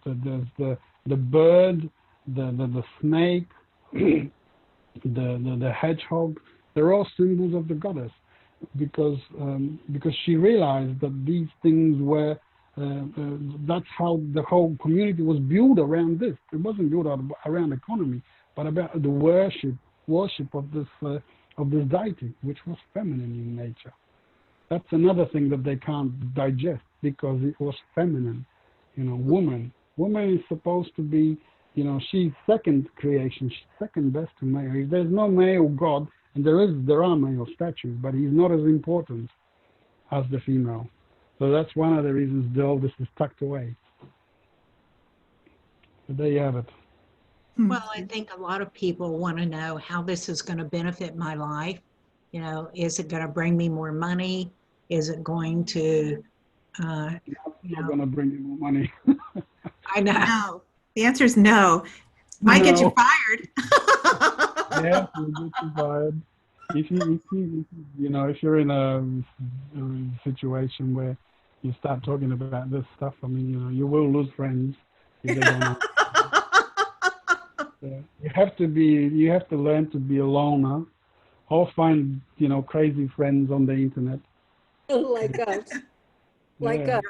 bird, the snake, the hedgehog. They're all symbols of the goddess, because she realized that these things were. That's how the whole community was built around this. It wasn't built around economy, but about the worship of this deity, which was feminine in nature. That's another thing that they can't digest, because it was feminine. Woman is supposed to be, she's second creation, she's second best to male. If there's no male god, and there are male statues, but he's not as important as the female. So that's one of the reasons all this is tucked away. So there you have it. Well, I think a lot of people want to know how this is going to benefit my life. Is it going to bring me more money? Is it going to, It's not going to bring you more money. I know. No. The answer is no. Might get you No. fired. Yeah, you get you fired. If you're in a situation where you start talking about this stuff, you will lose friends if they don't know. You have to learn to be a loner, or find crazy friends on the internet. Like us. Like us.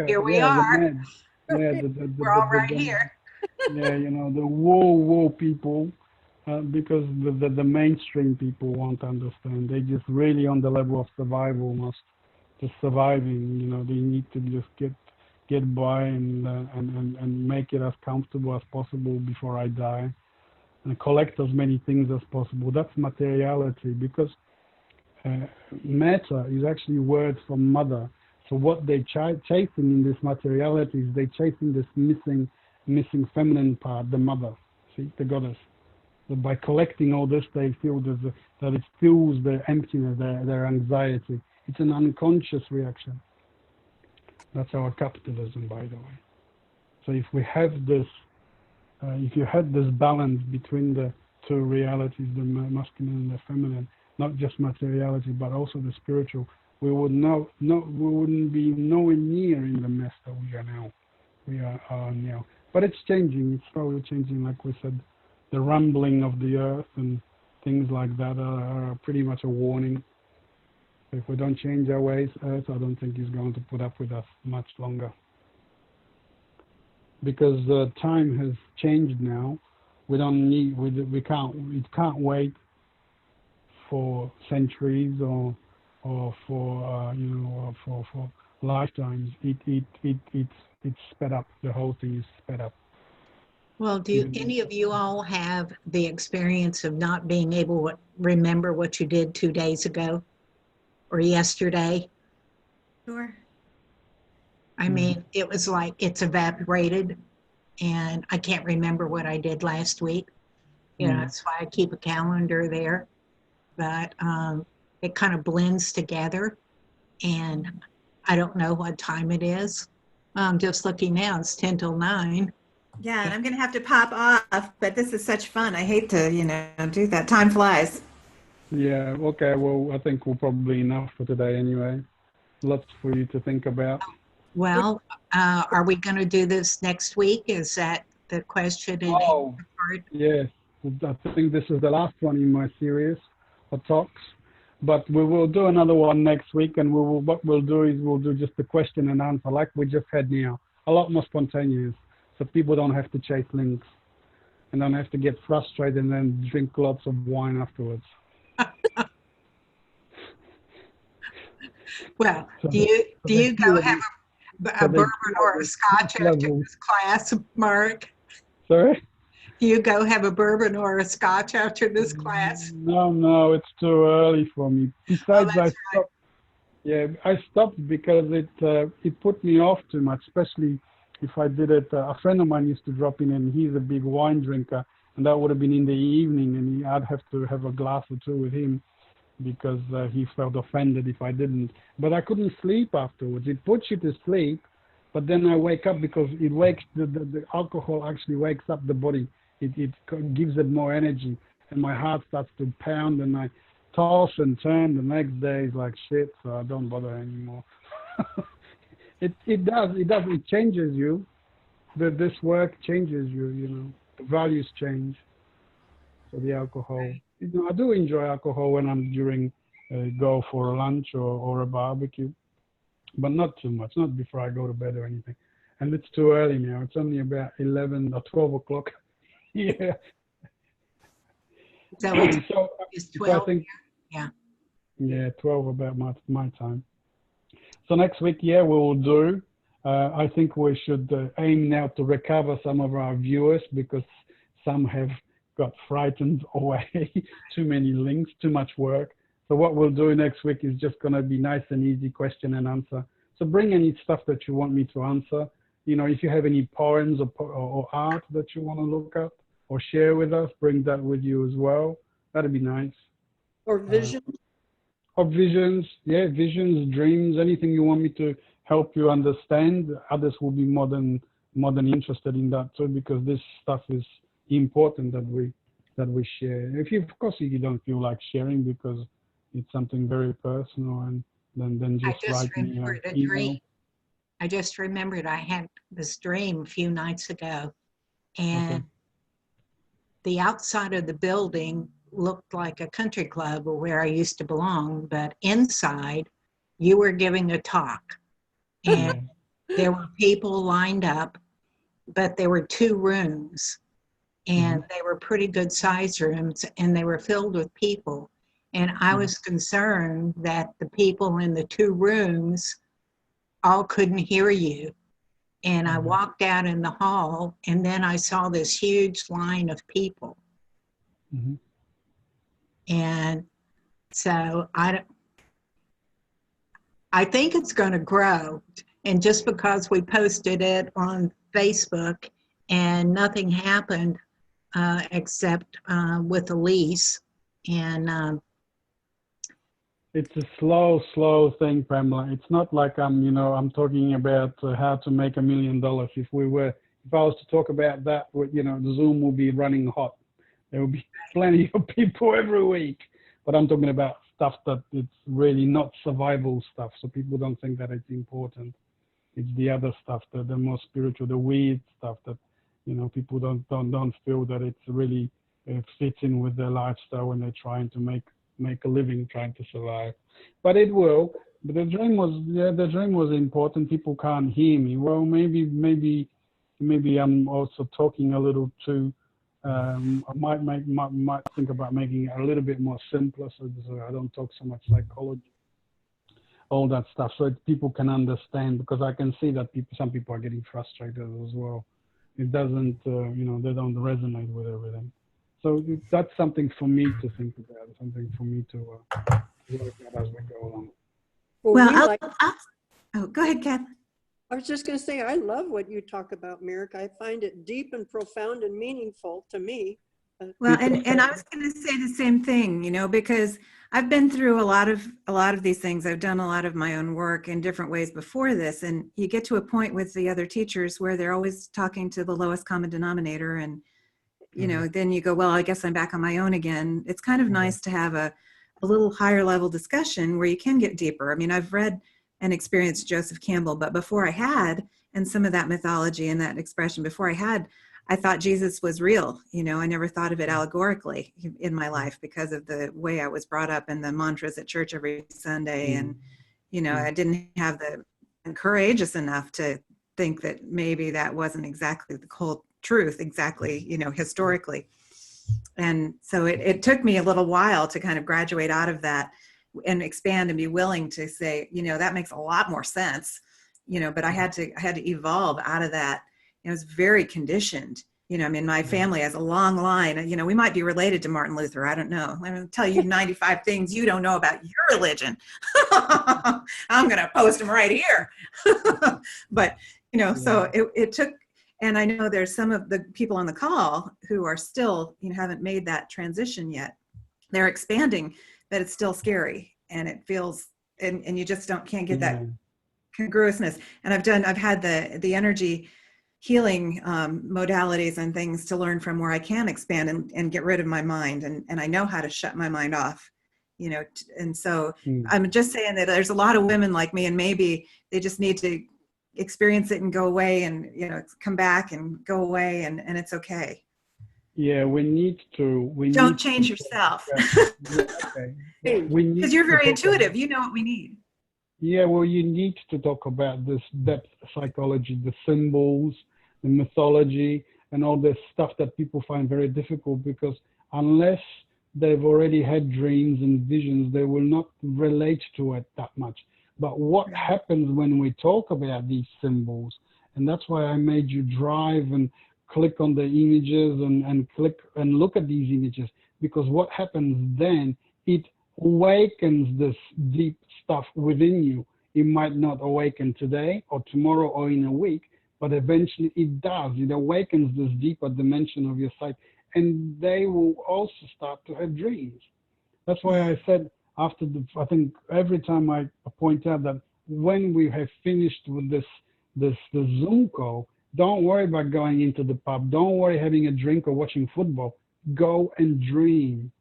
Here we are. We're all right here. Yeah, the whoa people, because the mainstream people won't understand. They just really on the level of survival, just surviving. They need to just get by and make it as comfortable as possible before I die, and collect as many things as possible. That's materiality, because matter is actually words from mother. So what they chasing in this materiality is they chasing this missing feminine part, the mother, the goddess. So by collecting all this, they feel that it fills their emptiness, their anxiety. It's an unconscious reaction. That's our capitalism, by the way. So if we have this, if you had this balance between the two realities, the masculine and the feminine, not just materiality, but also the spiritual, we wouldn't be nowhere near in the mess that we are now. We are now. But it's changing. It's slowly changing. Like we said, the rumbling of the earth and things like that are pretty much a warning. If we don't change our ways, Earth, I don't think is going to put up with us much longer. Because time has changed now. We don't need. We can't. It can't wait for centuries or for for lifetimes. It's sped up. The whole thing is sped up. Well, do any of you all have the experience of not being able to remember what you did 2 days ago or yesterday? Sure. I mean, it was like it's evaporated, and I can't remember what I did last week. That's why I keep a calendar there. But it kind of blends together, and I don't know what time it is. I'm just looking now, it's 10 till 9. Yeah, and I'm going to have to pop off, but this is such fun. I hate to, do that. Time flies. Yeah, okay, well, I think we're probably enough for today anyway. Lots for you to think about. Well, are we going to do this next week? Is that the question? Yes. I think this is the last one in my series of talks. But we will do another one next week, and what we'll do is we'll do just the question and answer like we just had now. A lot more spontaneous, so people don't have to chase links and don't have to get frustrated and then drink lots of wine afterwards. Well, do you go have a bourbon or a scotch after this class, Mark? Sorry? Do you go have a bourbon or a scotch after this class? No, it's too early for me. Besides, I stopped. Right. Yeah, I stopped because it put me off too much, especially if I did it. A friend of mine used to drop in, and he's a big wine drinker, and that would have been in the evening, and I'd have to have a glass or two with him because he felt offended if I didn't. But I couldn't sleep afterwards. It puts you to sleep, but then I wake up because it wakes the alcohol actually wakes up the body. It gives it more energy, and my heart starts to pound, and toss and turn. The next day is like shit, so I don't bother anymore. It changes you. This work changes you, you know. The values change. So the alcohol, you know, I do enjoy alcohol when I'm during go for a lunch or a barbecue, but not too much, not before I go to bed or anything. And it's too early now. It's only about 11 or 12 o'clock. Yeah. So it's So 12. I think, Yeah. yeah, 12 about my time. So next week, yeah, we will do. I think we should aim now to recover some of our viewers because some have got frightened away. Too many links, too much work. So what we'll do next week is just going to be nice and easy question and answer. So bring any stuff that you want me to answer. You know, if you have any poems or art that you want to look up or share with us, bring that with you as well. That'd be nice. Or vision. Or visions, yeah, visions, dreams, anything you want me to help you understand. Others will be more than interested in that too, because this stuff is important that we share. If you, of course, if you don't feel like sharing because it's something very personal, and then just write me an email. I just remembered I had this dream a few nights ago, and the outside of the building looked like a country club where I used to belong, but inside you were giving a talk, and there were people lined up, but there were 2 rooms, and they were pretty good sized rooms, and they were filled with people. And I was concerned that the people in the 2 rooms all couldn't hear you. And I walked out in the hall, and then I saw this huge line of people. And so I think it's going to grow. And just because we posted it on Facebook and nothing happened except with Elise, and it's a slow thing, Pamela. It's not like I'm talking about how to make $1 million. If I was to talk about that, the Zoom will be running hot. There will be plenty of people every week. But I'm talking about stuff that it's really not survival stuff. So people don't think that it's important. It's the other stuff, the more spiritual, the weird stuff that, people don't feel that it's really fits in with their lifestyle when they're trying to make a living, trying to survive. But it will. But the dream was important. People can't hear me. Well, maybe I'm also talking a little too. I might think about making it a little bit more simpler, so I don't talk so much psychology, all that stuff, so people can understand. Because I can see that some people are getting frustrated as well. It doesn't, they don't resonate with everything. So that's something for me to think about, something for me to work out as we go along. Well, go ahead, Kath. I was just going to say, I love what you talk about, Merrick. I find it deep and profound and meaningful to me. Well, and I was going to say the same thing, because I've been through a lot of these things. I've done a lot of my own work in different ways before this, and you get to a point with the other teachers where they're always talking to the lowest common denominator, and then you go, well, I guess I'm back on my own again. It's kind of nice to have a little higher level discussion where you can get deeper. I mean, I've read and experienced Joseph Campbell, but before I had, and some of that mythology and that expression before I thought Jesus was real. I never thought of it allegorically in my life because of the way I was brought up and the mantras at church every Sunday. And, I didn't have the courageous enough to think that maybe that wasn't exactly the whole truth, exactly, historically. And so it took me a little while to kind of graduate out of that and expand and be willing to say, that makes a lot more sense, but I had to evolve out of that. It was very conditioned. My family has a long line. We might be related to Martin Luther. I don't know. I'm going to tell you 95 things you don't know about your religion. I'm going to post them right here. But, so it took, and I know there's some of the people on the call who are still, haven't made that transition yet. They're expanding, but it's still scary, and it feels, and you just can't get that congruousness. And I've had the energy healing modalities and things to learn from where I can expand and get rid of my mind. And I know how to shut my mind off, and so I'm just saying that there's a lot of women like me, and maybe they just need to experience it and go away, and come back and go away, and it's okay. Yeah, we need to. Don't change yourself. Okay. Because you're very intuitive. You know what we need. Yeah, well, you need to talk about this depth psychology, the symbols, the mythology, and all this stuff that people find very difficult, because unless they've already had dreams and visions, they will not relate to it that much. But what happens when we talk about these symbols, and that's why I made you drive and click on the images and click and look at these images, because what happens then, it awakens this deep stuff within you. It might not awaken today or tomorrow or in a week, but eventually it does. It awakens this deeper dimension of your sight, and they will also start to have dreams. That's why I said after I think every time I point out that when we have finished with the Zoom call, don't worry about going into the pub. Don't worry having a drink or watching football. Go and dream,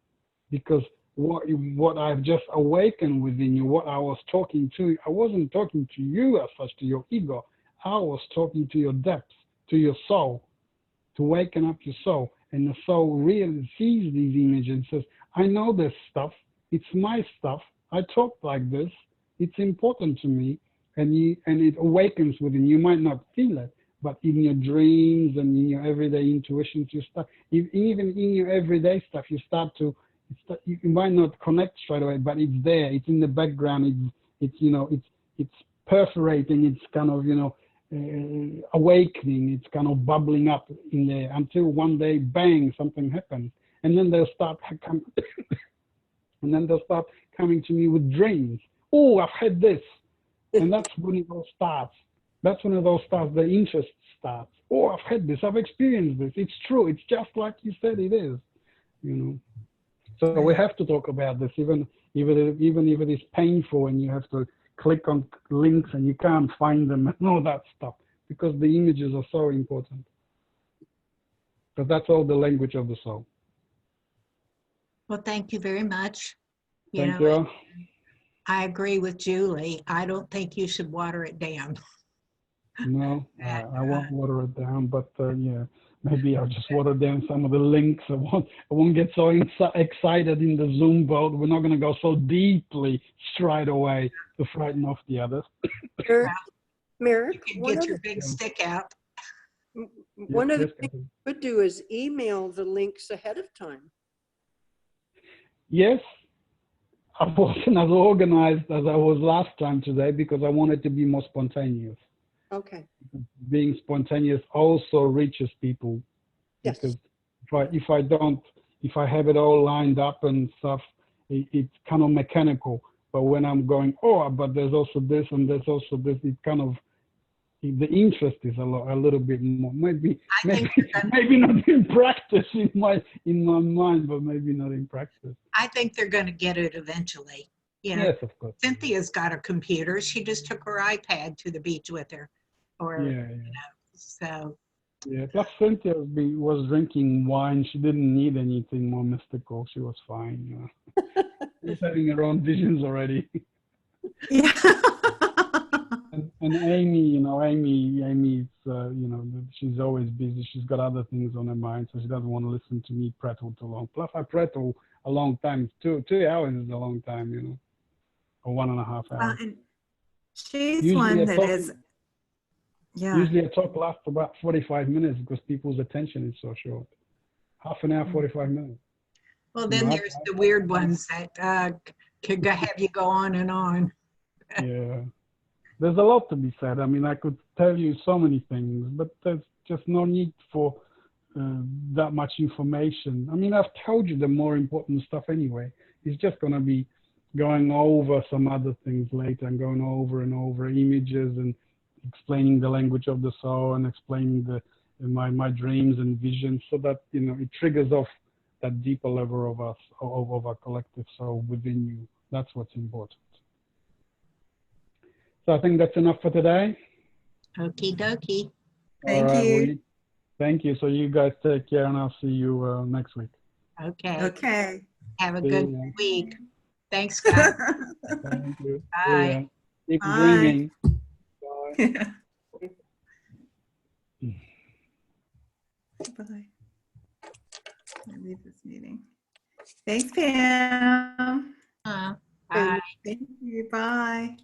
because what I've just awakened within you, what I was talking to, I wasn't talking to you as such, to your ego. I was talking to your depths, to your soul, to waken up your soul. And the soul really sees these images and says, I know this stuff. It's my stuff. I talk like this. It's important to me. And it awakens within you. You might not feel it, but in your dreams and in your everyday intuitions, you start, even in your everyday stuff, you start to, you might not connect straight away, but it's there. It's in the background. It's perforating. It's kind of, awakening. It's kind of bubbling up in there until one day, bang, something happens, and then they'll start coming to me with dreams. Oh, I've had this, and that's when it all starts. That's when it all starts. The interest starts. Oh, I've had this. I've experienced this. It's true. It's just like you said it is. So we have to talk about this, even if it is painful, and you have to click on links and you can't find them and all that stuff, because the images are so important. Because that's all the language of the soul. Well, thank you very much. Thank you. I agree with Julie. I don't think you should water it down. No, I won't water it down, but yeah, maybe I'll just water down some of the links. I won't get so excited in the Zoom boat. We're not going to go so deeply straight away to frighten off the others. Merrick, You can get your big stick out. One of the things you could do is email the links ahead of time. Yes, I wasn't as organized as I was last time today, because I wanted to be more spontaneous. Okay. Being spontaneous also reaches people. Yes. Because if I have it all lined up and stuff, it's kind of mechanical. But when I'm going, but there's also this and there's also this, it kind of, the interest is a little bit more. Maybe not in practice in my mind, but maybe not in practice. I think they're going to get it eventually. Yes, of course. Cynthia's got a computer. She just took her iPad to the beach with her. So. Yeah, plus Cynthia was drinking wine. She didn't need anything more mystical. She was fine. She was having her own visions already. Yeah. and Amy, Amy's, she's always busy. She's got other things on her mind, so she doesn't want to listen to me prattle too long. Plus, I prattle a long time. 2 hours is a long time, or 1.5 hours. And she's one that is. Yeah. Usually a talk lasts about 45 minutes because people's attention is so short. Half an hour, 45 minutes. Well, then there's the weird ones that could have you go on and on. Yeah. There's a lot to be said. I mean, I could tell you so many things, but there's just no need for that much information. I mean, I've told you the more important stuff anyway. It's just going to be going over some other things later and going over and over images and explaining the language of the soul and explaining my dreams and visions, so that it triggers off that deeper level of us, of our collective soul within you. That's what's important. So I think that's enough for today. Okie dokie. Thank you. Thank you. So you guys take care, and I'll see you next week. Okay. Okay. Have a good week. Thanks, guys. Thank you. Bye. Keep Bye. dreaming. Bye. Bye. I'll leave this meeting. Thanks, Pam. Bye. And Thank you. Bye.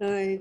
I